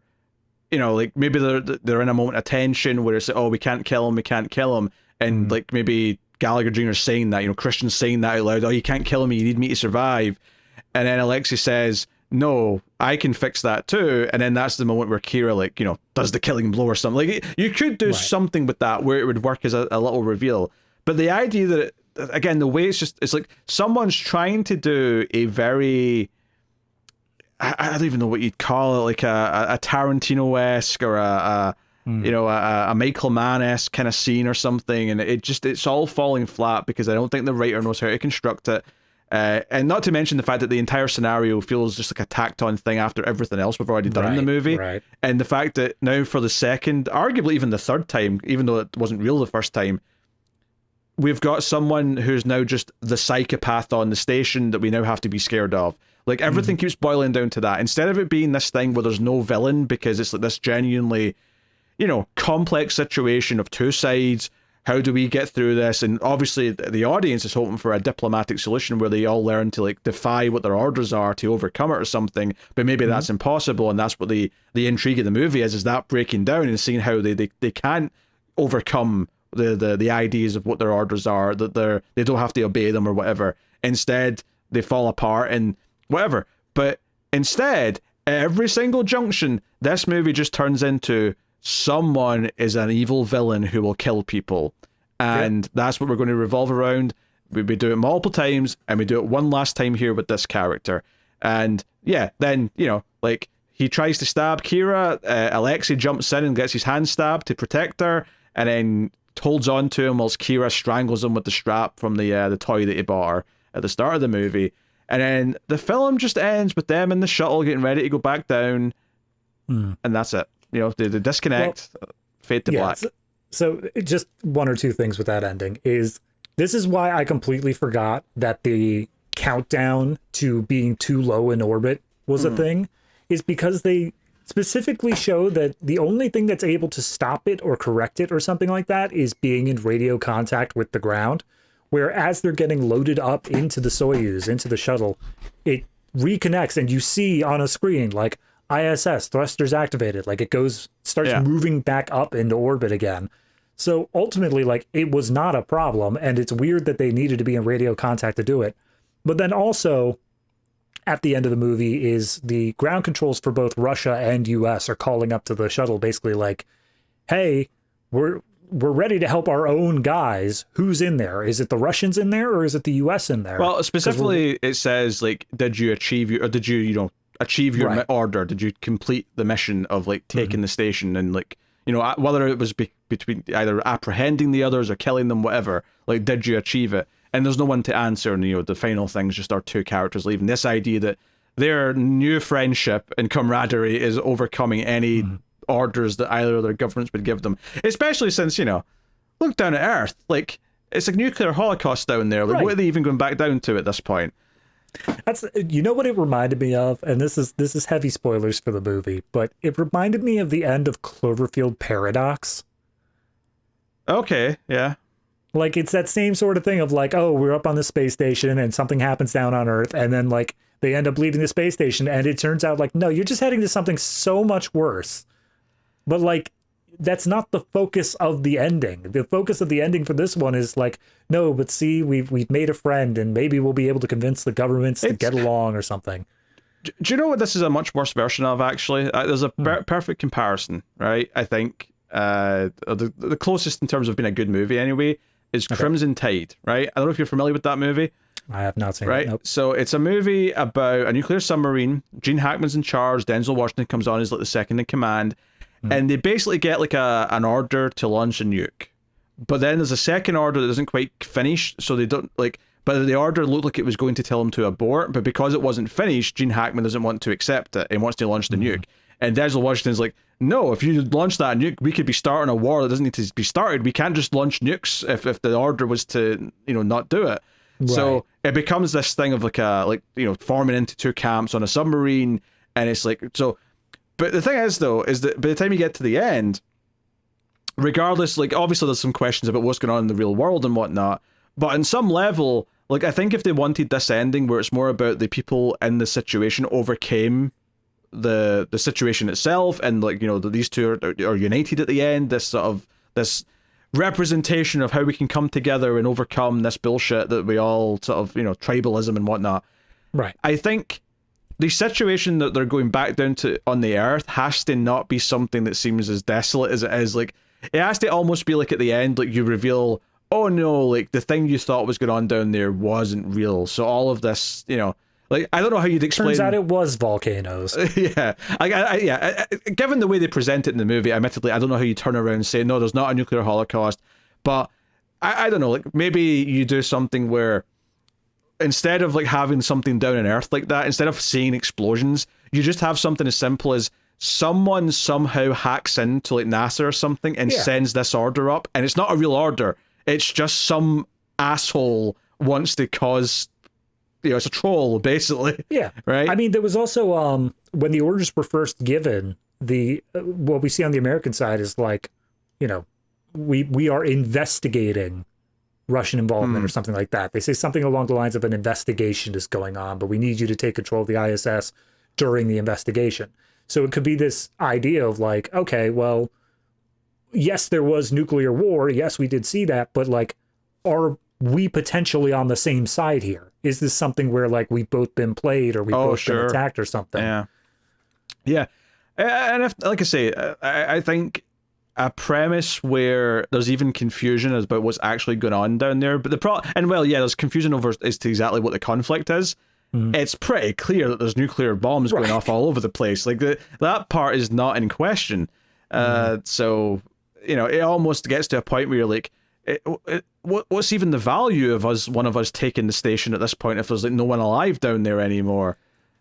A: you know, like maybe they're in a moment of tension where it's like, oh, we can't kill him. And like maybe Gallagher Jr. saying that, you know, Christian's saying that out loud, oh, you can't kill me, you need me to survive. And then Alexei says, no, I can fix that too. And then that's the moment where Kira, like, you know, does the killing blow or something. Like, you could do something with that where it would work as a little reveal. But the idea that, again, the way it's like someone's trying to do a very, I don't even know what you'd call it, like a Tarantino-esque or you know, a Michael Mann-esque kind of scene or something. And it's all falling flat because I don't think the writer knows how to construct it. And not to mention the fact that the entire scenario feels just like a tacked on thing after everything else we've already done in the movie. And the fact that now for the second, arguably even the third time, even though it wasn't real the first time, we've got someone who's now just the psychopath on the station that we now have to be scared of. Like everything keeps boiling down to that. Instead of it being this thing where there's no villain because it's like this genuinely, you know, complex situation of two sides how do we get through this? And obviously the audience is hoping for a diplomatic solution where they all learn to like defy what their orders are to overcome it or something, but maybe that's impossible, and that's what the intrigue of the movie is that breaking down and seeing how they can't overcome the ideas of what their orders are, that they don't have to obey them or whatever. Instead, they fall apart and whatever. But instead, every single junction, this movie just turns into someone is an evil villain who will kill people. And that's what we're going to revolve around. We do it multiple times, and we do it one last time here with this character. And yeah, then, you know, like, he tries to stab Kira, Alexei jumps in and gets his hand stabbed to protect her, and then holds on to him whilst Kira strangles him with the strap from the toy that he bought her at the start of the movie. And then the film just ends with them in the shuttle getting ready to go back down, and that's it. You know, they disconnect, fade to black.
B: So just one or two things with that ending is, this is why I completely forgot that the countdown to being too low in orbit was a thing, is because they specifically show that the only thing that's able to stop it or correct it or something like that is being in radio contact with the ground, where as they're getting loaded up into the Soyuz, into the shuttle, it reconnects and you see on a screen like ISS thrusters activated, like it starts moving back up into orbit again. So ultimately, like, it was not a problem, and it's weird that they needed to be in radio contact to do it. But then also, at the end of the movie, is the ground controls for both Russia and US are calling up to the shuttle, basically like, hey, we're ready to help our own guys. Who's in there? Is it the Russians in there, or is it the US in there?
A: Well, specifically, it says, like, did you achieve your order? Did you complete the mission of, like, taking the station and, like, you know, whether it was between either apprehending the others or killing them, whatever, like, did you achieve it? And there's no one to answer, and, you know, the final thing's just our two characters leaving. This idea that their new friendship and camaraderie is overcoming any orders that either of their governments would give them. Especially since, you know, look down at Earth. Like, it's a nuclear holocaust down there. Like, what are they even going back down to at this point?
B: That's, you know what it reminded me of, and this is heavy spoilers for the movie, but it reminded me of the end of Cloverfield Paradox.
A: Okay, yeah.
B: Like, it's that same sort of thing of like, oh, we're up on the space station and something happens down on Earth, and then like they end up leaving the space station, and it turns out like, no, you're just heading to something so much worse. But like, that's not the focus of the ending. The focus of the ending for this one is like, no, but see, we've made a friend, and maybe we'll be able to convince the governments to get along or something.
A: Do you know what this is a much worse version of, actually? There's a perfect comparison, right? I think the closest in terms of being a good movie anyway is Crimson Tide, right? I don't know if you're familiar with that movie.
B: I have not seen
A: it.
B: Nope.
A: So it's a movie about a nuclear submarine. Gene Hackman's in charge. Denzel Washington comes on as like the second in command. And they basically get like an order to launch a nuke. But then there's a second order that doesn't quite finish, so they don't like, but the order looked like it was going to tell them to abort, but because it wasn't finished, Gene Hackman doesn't want to accept it and wants to launch the nuke. And Denzel Washington's like, no, if you launch that nuke, we could be starting a war that doesn't need to be started. We can't just launch nukes if the order was to, you know, not do it. Right. So it becomes this thing of like forming into two camps on a submarine, and it's like, so. But the thing is, though, is that by the time you get to the end, regardless, like, obviously there's some questions about what's going on in the real world and whatnot, but on some level, like, I think if they wanted this ending where it's more about the people in the situation overcame the situation itself, and, like, you know, these two are united at the end, this representation of how we can come together and overcome this bullshit that we all sort of, you know, tribalism and whatnot.
B: Right.
A: I think the situation that they're going back down to on the Earth has to not be something that seems as desolate as it is. Like, it has to almost be like at the end, like, you reveal, oh no, like, the thing you thought was going on down there wasn't real. So all of this, you know, like, I don't know how you'd explain.
B: Turns out it was volcanoes.
A: Yeah. Given the way they present it in the movie, admittedly, I don't know how you turn around and say, no, there's not a nuclear holocaust. But I don't know, like, maybe you do something where, instead of like having something down on Earth like that, instead of seeing explosions, you just have something as simple as someone somehow hacks into like NASA or something and sends this order up, and it's not a real order. It's just some asshole wants to cause, you know, it's a troll basically.
B: Yeah.
A: Right.
B: I mean, there was also when the orders were first given, the what we see on the American side is like, you know, we are investigating Russian involvement or something like that. They say something along the lines of an investigation is going on, but we need you to take control of the ISS during the investigation. So it could be this idea of like, okay, well, yes, there was nuclear war. Yes, we did see that, but like, are we potentially on the same side here? Is this something where like we've both been played or we've both been attacked or something?
A: Yeah. And if, like I say, I think a premise where there's even confusion about what's actually going on down there, but there's confusion over as to exactly what the conflict is. It's pretty clear that there's nuclear bombs going off all over the place. Like that part is not in question. So it almost gets to a point where you're like, what's even the value of one of us taking the station at this point if there's like no one alive down there anymore?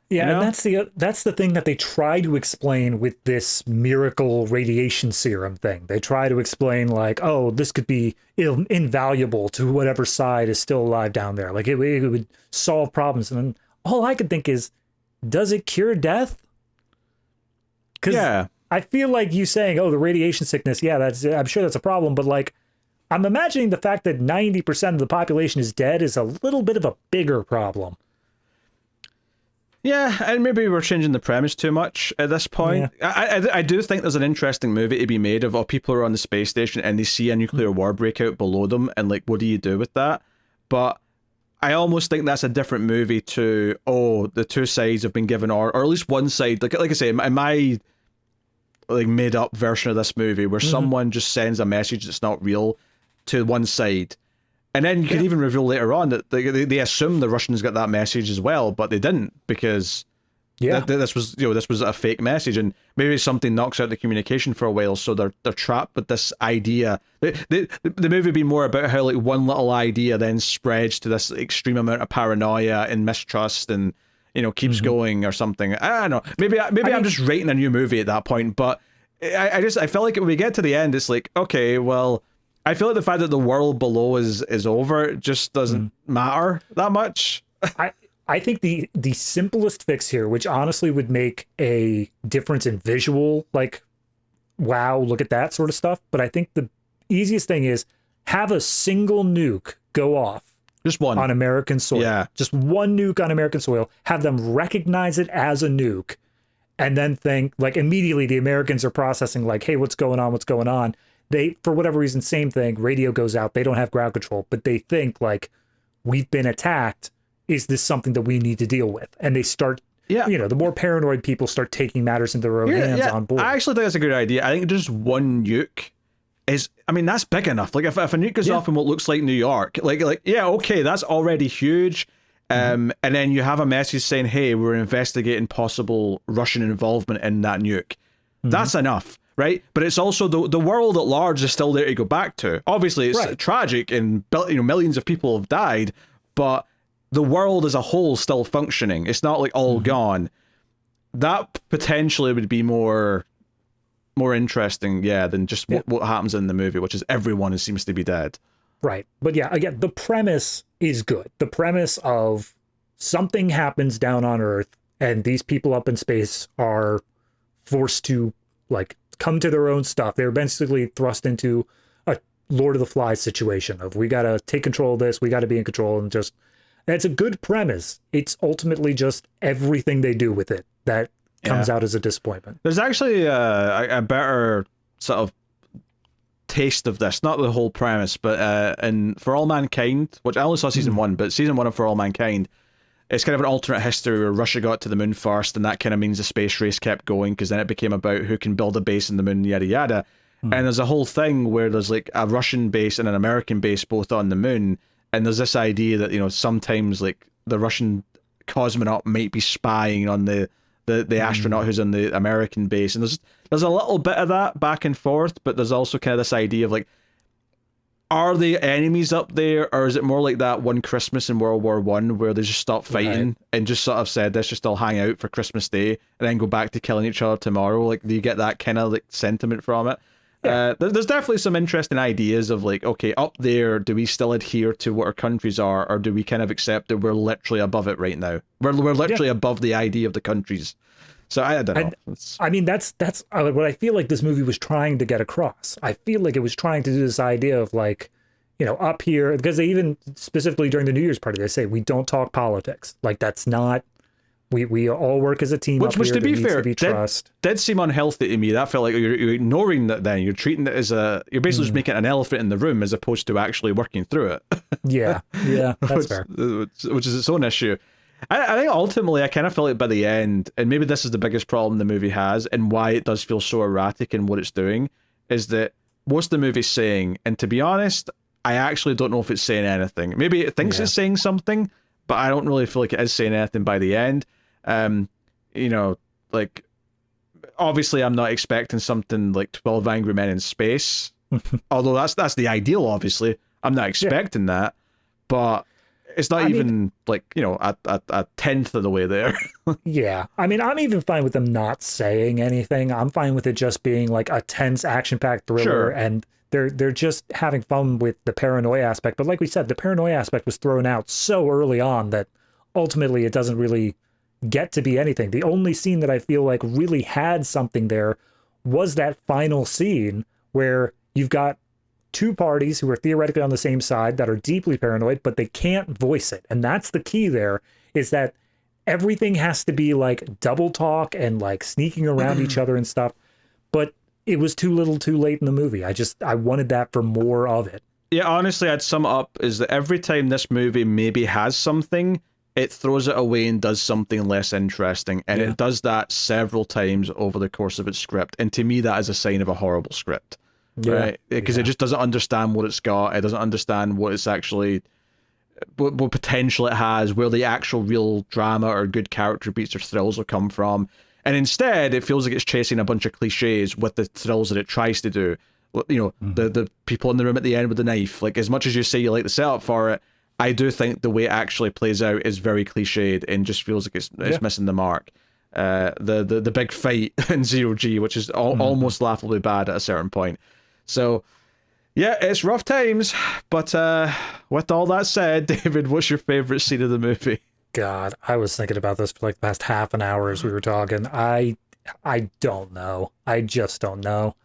B: Yeah, and that's the thing that they try to explain with this miracle radiation serum thing. They try to explain like, oh, this could be invaluable to whatever side is still alive down there. Like it would solve problems. And then all I could think is, does it cure death? Because I feel like you saying, oh, the radiation sickness, I'm sure that's a problem. But like, I'm imagining the fact that 90% of the population is dead is a little bit of a bigger problem.
A: Yeah, and maybe we're changing the premise too much at this point. Yeah. I do think there's an interesting movie to be made of people who are on the space station and they see a nuclear war break out below them, and like, what do you do with that? But I almost think that's a different movie to, the two sides have been given, or at least one side, like I say, in my like made up version of this movie where someone just sends a message that's not real to one side. And then you could even reveal later on that they assume the Russians got that message as well, but they didn't, because this was a fake message, and maybe something knocks out the communication for a while, so they're trapped with this idea. The movie would be more about how like one little idea then spreads to this extreme amount of paranoia and mistrust, and keeps going or something. I don't know. Maybe I'm just writing a new movie at that point, but I felt like when we get to the end, it's like, okay, well, I feel like the fact that the world below is over just doesn't matter that much.
B: I think the simplest fix here, which honestly would make a difference in visual, like, wow, look at that sort of stuff. But I think the easiest thing is have a single nuke go off.
A: Just one.
B: On American soil.
A: Yeah.
B: Just one nuke on American soil. Have them recognize it as a nuke. And then think, like, immediately the Americans are processing, like, hey, what's going on? What's going on? They, for whatever reason, same thing, radio goes out, they don't have ground control, but they think like, we've been attacked, is this something that we need to deal with? And they start, the more paranoid people start taking matters into their own hands on board.
A: I actually think that's a good idea. I think just one nuke that's big enough. Like if a nuke goes off in what looks like New York, okay, that's already huge. And then you have a message saying, hey, we're investigating possible Russian involvement in that nuke. That's enough. Right, but it's also the world at large is still there to go back to. Obviously, it's tragic, and millions of people have died, but the world as a whole still functioning. It's not like all gone. That potentially would be more interesting, than just what happens in the movie, which is everyone seems to be dead.
B: Right, but again, the premise is good. The premise of something happens down on Earth, and these people up in space are forced to like come to their own stuff. They're basically thrust into a Lord of the Flies situation of, we got to take control of this, we got to be in control, and it's a good premise. It's ultimately just everything they do with it that comes out as a disappointment.
A: There's actually a better sort of taste of this, not the whole premise, but in For All Mankind, which I only saw season 1, but season 1 of For All Mankind, it's kind of an alternate history where Russia got to the moon first, and that kind of means the space race kept going, because then it became about who can build a base in the moon, yada yada. And there's a whole thing where there's like a Russian base and an American base both on the moon, and there's this idea that sometimes like the Russian cosmonaut might be spying on the astronaut who's on the American base, and there's a little bit of that back and forth, but there's also kind of this idea of like, are they enemies up there, or is it more like that one Christmas in World War One where they just stopped fighting and just sort of said, let's just all hang out for Christmas Day and then go back to killing each other tomorrow? Like, do you get that kind of like sentiment from it? There's definitely some interesting ideas of like, okay, up there, do we still adhere to what our countries are, or do we kind of accept that we're literally above it right now? We're literally above the idea of the countries. So I don't know.
B: And I mean, that's what I feel like this movie was trying to get across. I feel like it was trying to do this idea of like, you know, up here, because they even specifically during the New Year's party, they say we don't talk politics. Like that's not, we all work as a team.
A: Which
B: up here.
A: to be fair,
B: to be trust.
A: did seem unhealthy to me. That felt like you're ignoring that. Then you're treating it as you're basically just making an elephant in the room as opposed to actually working through it.
B: Yeah, that's fair.
A: Which is its own issue. I think ultimately I kind of feel like by the end, and maybe this is the biggest problem the movie has, and why it does feel so erratic in what it's doing, is that what's the movie saying? And to be honest, I actually don't know if it's saying anything. Maybe it thinks it's saying something, but I don't really feel like it is saying anything by the end. You know, like, obviously I'm not expecting something like 12 Angry Men in space, although that's the ideal, obviously. I'm not expecting that, but it's not even like, you know, a tenth of the way there.
B: Yeah. I mean, I'm even fine with them not saying anything. I'm fine with it just being like a tense action-packed thriller, and they're just having fun with the paranoia aspect. But like we said, the paranoia aspect was thrown out so early on that ultimately it doesn't really get to be anything. The only scene that I feel like really had something there was that final scene where you've got two parties who are theoretically on the same side that are deeply paranoid, but they can't voice it. And that's the key there, is that everything has to be like double talk and like sneaking around each other and stuff. But it was too little too late in the movie. I wanted that for more of it.
A: Yeah, honestly, I'd sum it up is that every time this movie maybe has something, it throws it away and does something less interesting. And it does that several times over the course of its script. And to me, that is a sign of a horrible script. Right? Because it just doesn't understand what it's got. It doesn't understand what it's actually, what potential it has, where the actual real drama or good character beats or thrills will come from. And instead, it feels like it's chasing a bunch of cliches with the thrills that it tries to do. You know, the people in the room at the end with the knife. Like, as much as you say you like the setup for it, I do think the way it actually plays out is very cliched and just feels like it's missing the mark. The big fight in Zero G, which is almost laughably bad at a certain point. So, yeah, it's rough times. But with all that said, David, what's your favorite scene of the movie?
B: God, I was thinking about this for like the past half an hour as we were talking. I don't know. I just don't know.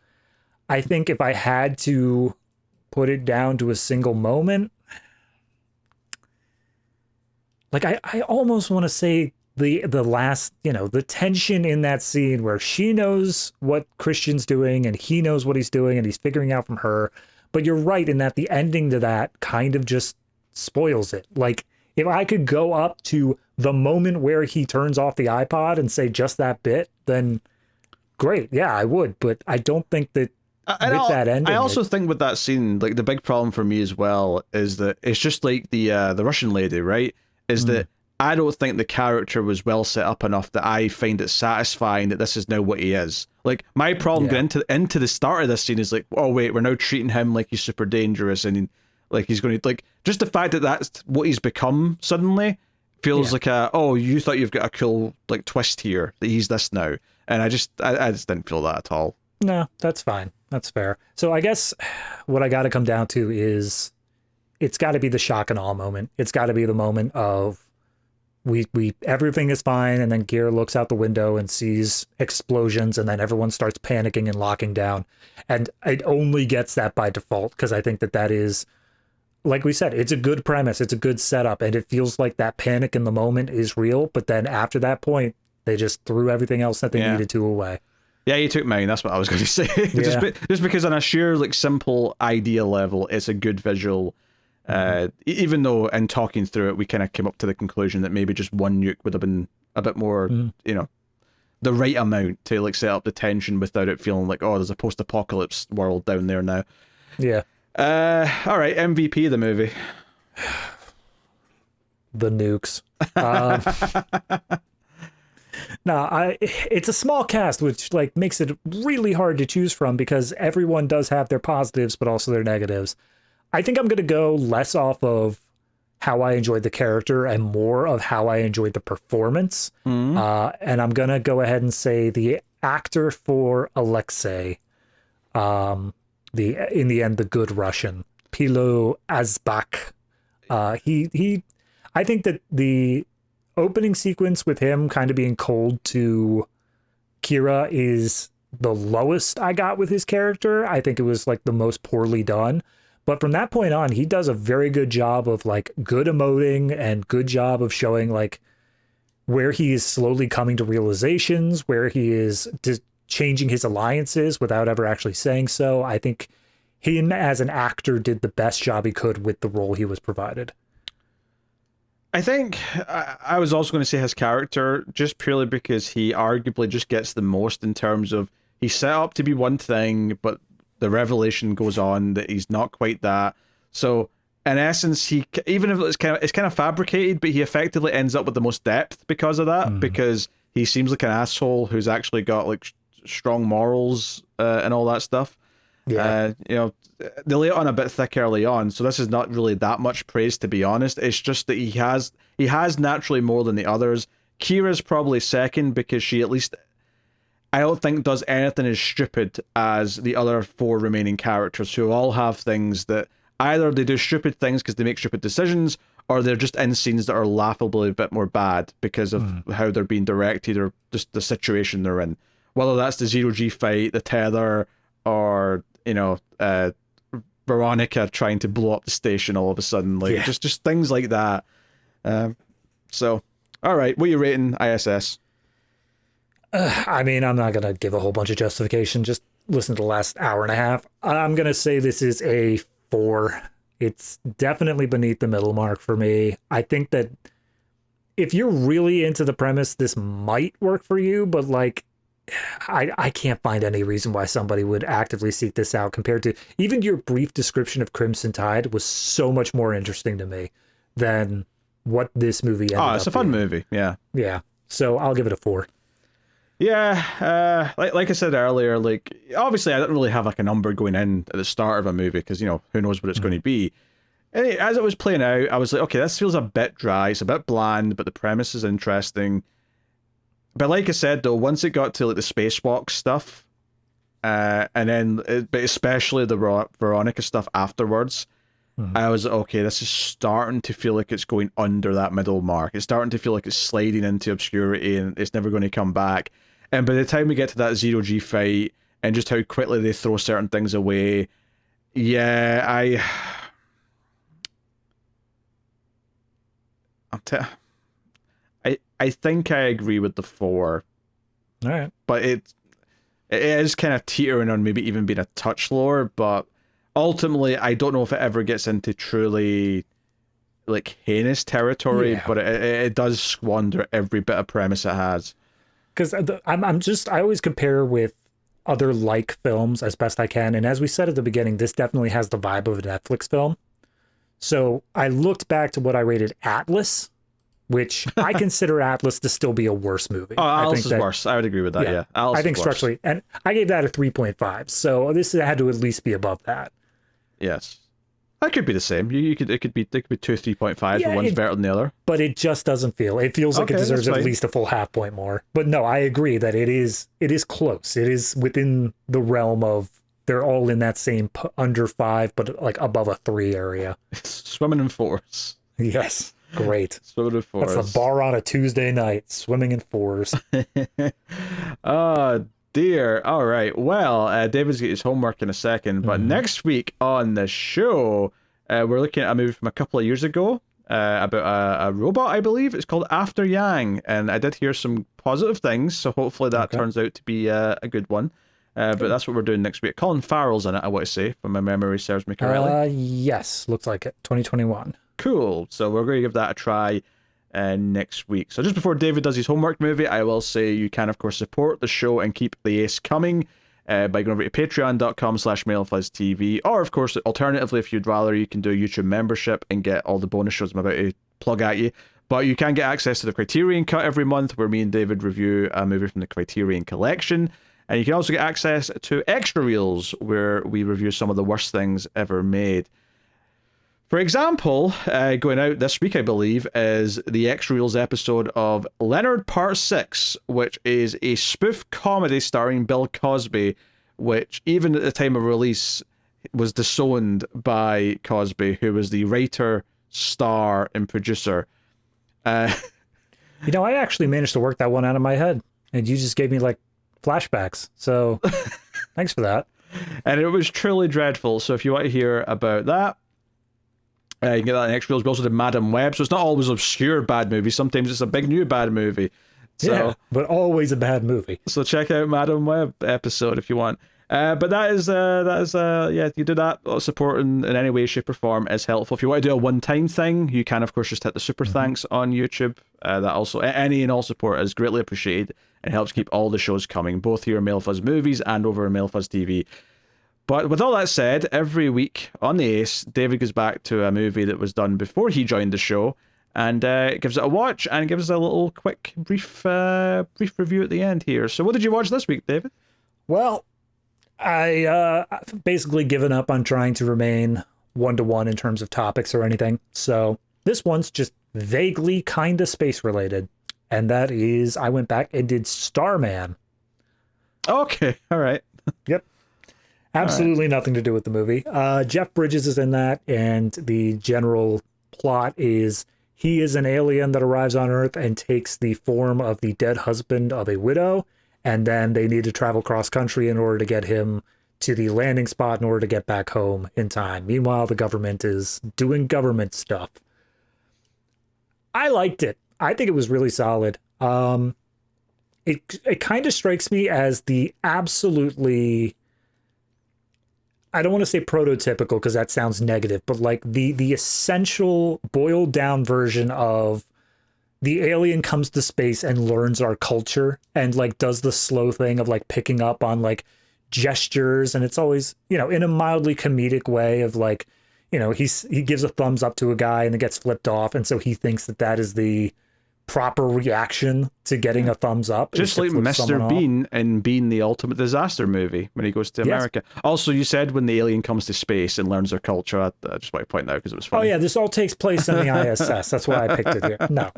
B: I think if I had to put it down to a single moment, like I almost want to say the last, you know, the tension in that scene where she knows what Christian's doing and he knows what he's doing and he's figuring out from her. But you're right in that the ending to that kind of just spoils it. Like, if I could go up to the moment where he turns off the iPod and say just that bit, then great. Yeah, I would. But I don't think that that ending.
A: I also think with that scene, like, the big problem for me as well is that it's just like the Russian lady, right? Is that I don't think the character was well set up enough that I find it satisfying that this is now what he is. Like, my problem going into the start of this scene is like, oh wait, we're now treating him like he's super dangerous and like he's going to, like, just the fact that that's what he's become suddenly feels like you thought you've got a cool like twist here that he's this now, and I just didn't feel that at all.
B: No, that's fine. That's fair. So I guess what I got to come down to is it's got to be the shock and awe moment. It's got to be the moment of we everything is fine, and then Gear looks out the window and sees explosions, and then everyone starts panicking and locking down. And it only gets that by default, because I think that is, like we said, it's a good premise, it's a good setup, and it feels like that panic in the moment is real, but then after that point, they just threw everything else that they needed to away.
A: Yeah, you took mine. That's what I was going to say. Just because on a sheer, like, simple idea level, it's a good visual. Even though in talking through it, we kind of came up to the conclusion that maybe just one nuke would have been a bit more, you know, the right amount to, like, set up the tension without it feeling like, oh, there's a post-apocalypse world down there now.
B: Yeah.
A: All right, MVP of the movie.
B: The nukes. It's a small cast, which, like, makes it really hard to choose from because everyone does have their positives, but also their negatives. I think I'm going to go less off of how I enjoyed the character and more of how I enjoyed the performance. And I'm going to go ahead and say the actor for Alexei, in the end, the good Russian, Pilo Azbak. I think that the opening sequence with him kind of being cold to Kira is the lowest I got with his character. I think it was like the most poorly done. But from that point on, he does a very good job of like good emoting and good job of showing like where he is slowly coming to realizations, where he is changing his alliances without ever actually saying so. I think he, as an actor, did the best job he could with the role he was provided.
A: I think I was also going to say his character, just purely because he arguably just gets the most in terms of he's set up to be one thing, but the revelation goes on that he's not quite that. So in essence, he, even if it's kind of fabricated, but he effectively ends up with the most depth because of that, because he seems like an asshole who's actually got like strong morals and all that stuff.
B: Yeah.
A: You know, they lay it on a bit thick early on, so this is not really that much praise, to be honest. It's just that he has naturally more than the others. Kira's probably second because she at least, I don't think, does anything as stupid as the other four remaining characters, who all have things that either they do stupid things because they make stupid decisions, or they're just in scenes that are laughably a bit more bad because of how they're being directed or just the situation they're in. Whether that's the zero-G fight, the tether, or, you know, Veronica trying to blow up the station all of a sudden, like just things like that. So, all right, what are you rating ISS?
B: I mean, I'm not gonna give a whole bunch of justification. Just listen to the last hour and a half. I'm gonna say this is a 4. It's definitely beneath the middle mark for me. I think that if you're really into the premise, this might work for you, but like, I can't find any reason why somebody would actively seek this out compared to even your brief description of Crimson Tide was so much more interesting to me than what this movie ended up
A: it's a fun
B: being.
A: movie, yeah.
B: Yeah. So I'll give it a 4.
A: Yeah, like I said earlier, like obviously I don't really have like a number going in at the start of a movie because, you know, who knows what it's going to be. And as it was playing out, I was like, okay, this feels a bit dry, it's a bit bland, but the premise is interesting. But like I said, though, once it got to like the spacewalk stuff, and then, but especially the Veronica stuff afterwards, I was like, okay, this is starting to feel like it's going under that middle mark. It's starting to feel like it's sliding into obscurity and it's never going to come back. And by the time we get to that zero-G fight and just how quickly they throw certain things away, yeah, I think I agree with the 4.
B: All right.
A: But it is kind of teetering on maybe even being a touch lower, but ultimately I don't know if it ever gets into truly like heinous territory, but it does squander every bit of premise it has.
B: Because I always compare with other like films as best I can, and as we said at the beginning, this definitely has the vibe of a Netflix film. So I looked back to what I rated Atlas, which I consider Atlas to still be a worse movie.
A: Oh, Atlas is worse. I would agree with that, yeah. Atlas
B: I think
A: is worse.
B: structurally, and I gave that a 3.5, so this had to at least be above that.
A: Yes. That could be the same. It could be 2 3.5s, but one's better than the other.
B: But it just doesn't feel. It feels like it deserves at least a full half point more. But no, I agree that it is close. It is within the realm of they're all in that same under 5, but like above a 3 area.
A: Swimming in 4s.
B: Yes. Great.
A: Swimming in 4s.
B: That's the bar on a Tuesday night, swimming in 4s.
A: Oh, dear. All right. Well, David's got his homework in a second, but next week on the show, we're looking at a movie from a couple of years ago about a robot, I believe. It's called After Yang, and I did hear some positive things, so hopefully that turns out to be a good one. But that's what we're doing next week. Colin Farrell's in it, I want to say, if my memory serves me correctly.
B: Yes, looks like it. 2021.
A: Cool. So we're going to give that a try next week. So just before David does his homework movie, I will say you can, of course, support the show and keep the ace coming by going over to patreon.com/MailFuzzTV. Or, of course, alternatively, if you'd rather, you can do a YouTube membership and get all the bonus shows I'm about to plug at you. But you can get access to the Criterion Cut every month, where me and David review a movie from the Criterion Collection. And you can also get access to Extra Reels, where we review some of the worst things ever made. For example, going out this week, I believe, is the Extra Reels episode of Leonard Part 6, which is a spoof comedy starring Bill Cosby, which even at the time of release was disowned by Cosby, who was the writer, star, and producer.
B: I actually managed to work that one out of my head, and you just gave me like flashbacks. So thanks for that.
A: And it was truly dreadful. So if you want to hear about that, you can get that in extra reels. We also did Madam Web, so it's not always obscure bad movie. Sometimes it's a big new bad movie. So,
B: yeah, but always a bad movie.
A: So check out Madam Web episode if you want. But that is yeah, you do that. Support in any way, shape, or form is helpful. If you want to do a one-time thing, you can of course just hit the super thanks on YouTube. That also, any and all support is greatly appreciated and helps keep all the shows coming, both here in MailFuzz Movies and over in MailFuzz TV. But with all that said, every week on the Ace, David goes back to a movie that was done before he joined the show and gives it a watch and gives us a little quick, brief review at the end here. So what did you watch this week, David?
B: Well, I've basically given up on trying to remain one-to-one in terms of topics or anything. So this one's just vaguely kind of space-related. And that is, I went back and did Starman.
A: Okay, all right.
B: Yep. Absolutely nothing to do with the movie. Jeff Bridges is in that, and the general plot is he is an alien that arrives on Earth and takes the form of the dead husband of a widow, and then they need to travel cross-country in order to get him to the landing spot in order to get back home in time. Meanwhile, the government is doing government stuff. I liked it. I think it was really solid. It kind of strikes me as the absolutely... I don't want to say prototypical because that sounds negative, but like the essential boiled down version of the alien comes to space and learns our culture and like does the slow thing of like picking up on like gestures. And it's always, you know, in a mildly comedic way of like, you know, he gives a thumbs up to a guy and it gets flipped off. And so he thinks that is the proper reaction to getting a thumbs up.
A: Just like Mr. Bean in Bean the Ultimate Disaster movie when he goes to America. Yes. Also, you said when the alien comes to space and learns their culture. I just want to point that out because it was funny.
B: Oh yeah, this all takes place in the ISS. That's why I picked it here. No.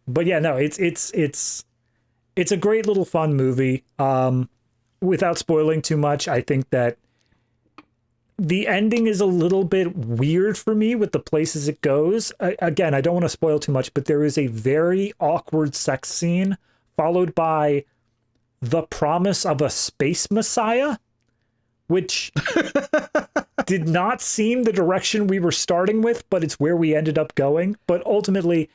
B: But yeah, no, it's a great little fun movie. Without spoiling too much, I think that the ending is a little bit weird for me with the places it goes. Again, I don't want to spoil too much, but there is a very awkward sex scene followed by the promise of a space messiah, which did not seem the direction we were starting with, but it's where we ended up going. But ultimately,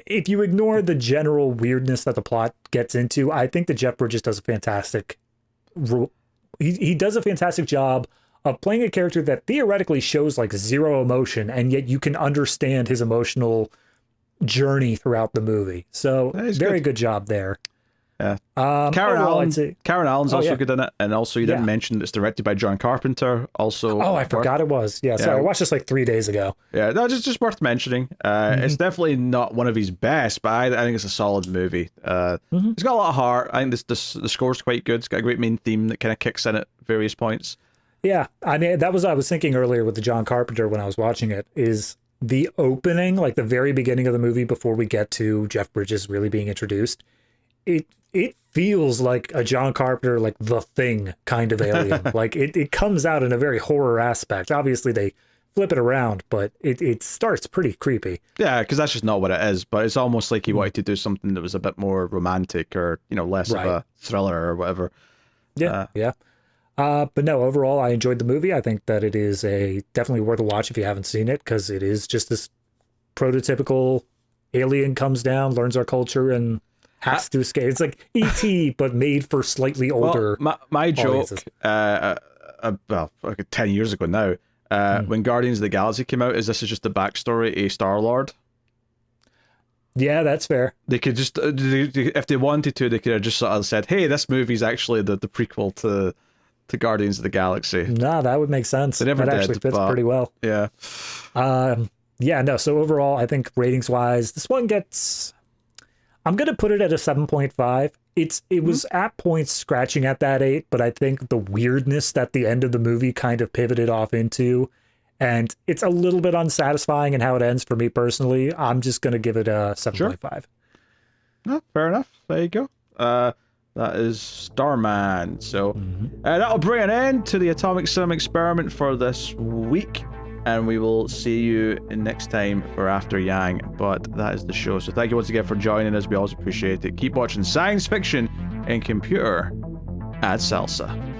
B: if you ignore the general weirdness that the plot gets into, I think that Jeff Bridges does a fantastic... He does a fantastic job of playing a character that theoretically shows like zero emotion, and yet you can understand his emotional journey throughout the movie. So very good job there.
A: Yeah. Karen Allen's also good in it, and also you didn't mention that it's directed by John Carpenter. Also,
B: I forgot it was. Yeah, sorry, I watched this like 3 days ago.
A: Yeah, no, just worth mentioning. It's definitely not one of his best, but I think it's a solid movie. It's got a lot of heart. I think the score's quite good. It's got a great main theme that kind of kicks in at various points.
B: Yeah, I mean, that was I was thinking earlier with the John Carpenter when I was watching it, is the opening, like the very beginning of the movie before we get to Jeff Bridges really being introduced, it feels like a John Carpenter, like The Thing kind of alien. Like it comes out in a very horror aspect. Obviously they flip it around, but it starts pretty creepy. Yeah,
A: because that's just not what it is, but it's almost like he wanted to do something that was a bit more romantic or, you know, less of a thriller or whatever.
B: Yeah, but no, overall, I enjoyed the movie. I think that it is definitely worth a watch if you haven't seen it, because it is just this prototypical alien comes down, learns our culture, and has to escape. It's like E.T., but made for slightly older.
A: Well, my joke, well, like 10 years ago now, when Guardians of the Galaxy came out, this is just the backstory of Star-Lord.
B: Yeah, that's fair.
A: They could just, if they wanted to, they could have just sort of said, hey, this movie's actually the prequel to Guardians of the Galaxy.
B: Nah, that would make sense.
A: They never
B: that
A: did,
B: actually fits pretty well.
A: Yeah.
B: Yeah, no, so overall, I think ratings-wise, this one gets... I'm going to put it at a 7.5. It was at points scratching at that 8, but I think the weirdness that the end of the movie kind of pivoted off into, and it's a little bit unsatisfying in how it ends for me personally. I'm just going to give it a 7.5.
A: Sure. No, fair enough. There you go. That is Starman. So that'll bring an end to the Atomic Cinema Experiment for this week. And we will see you next time for After Yang. But that is the show. So thank you once again for joining us. We always appreciate it. Keep watching science fiction In computer, add salsa.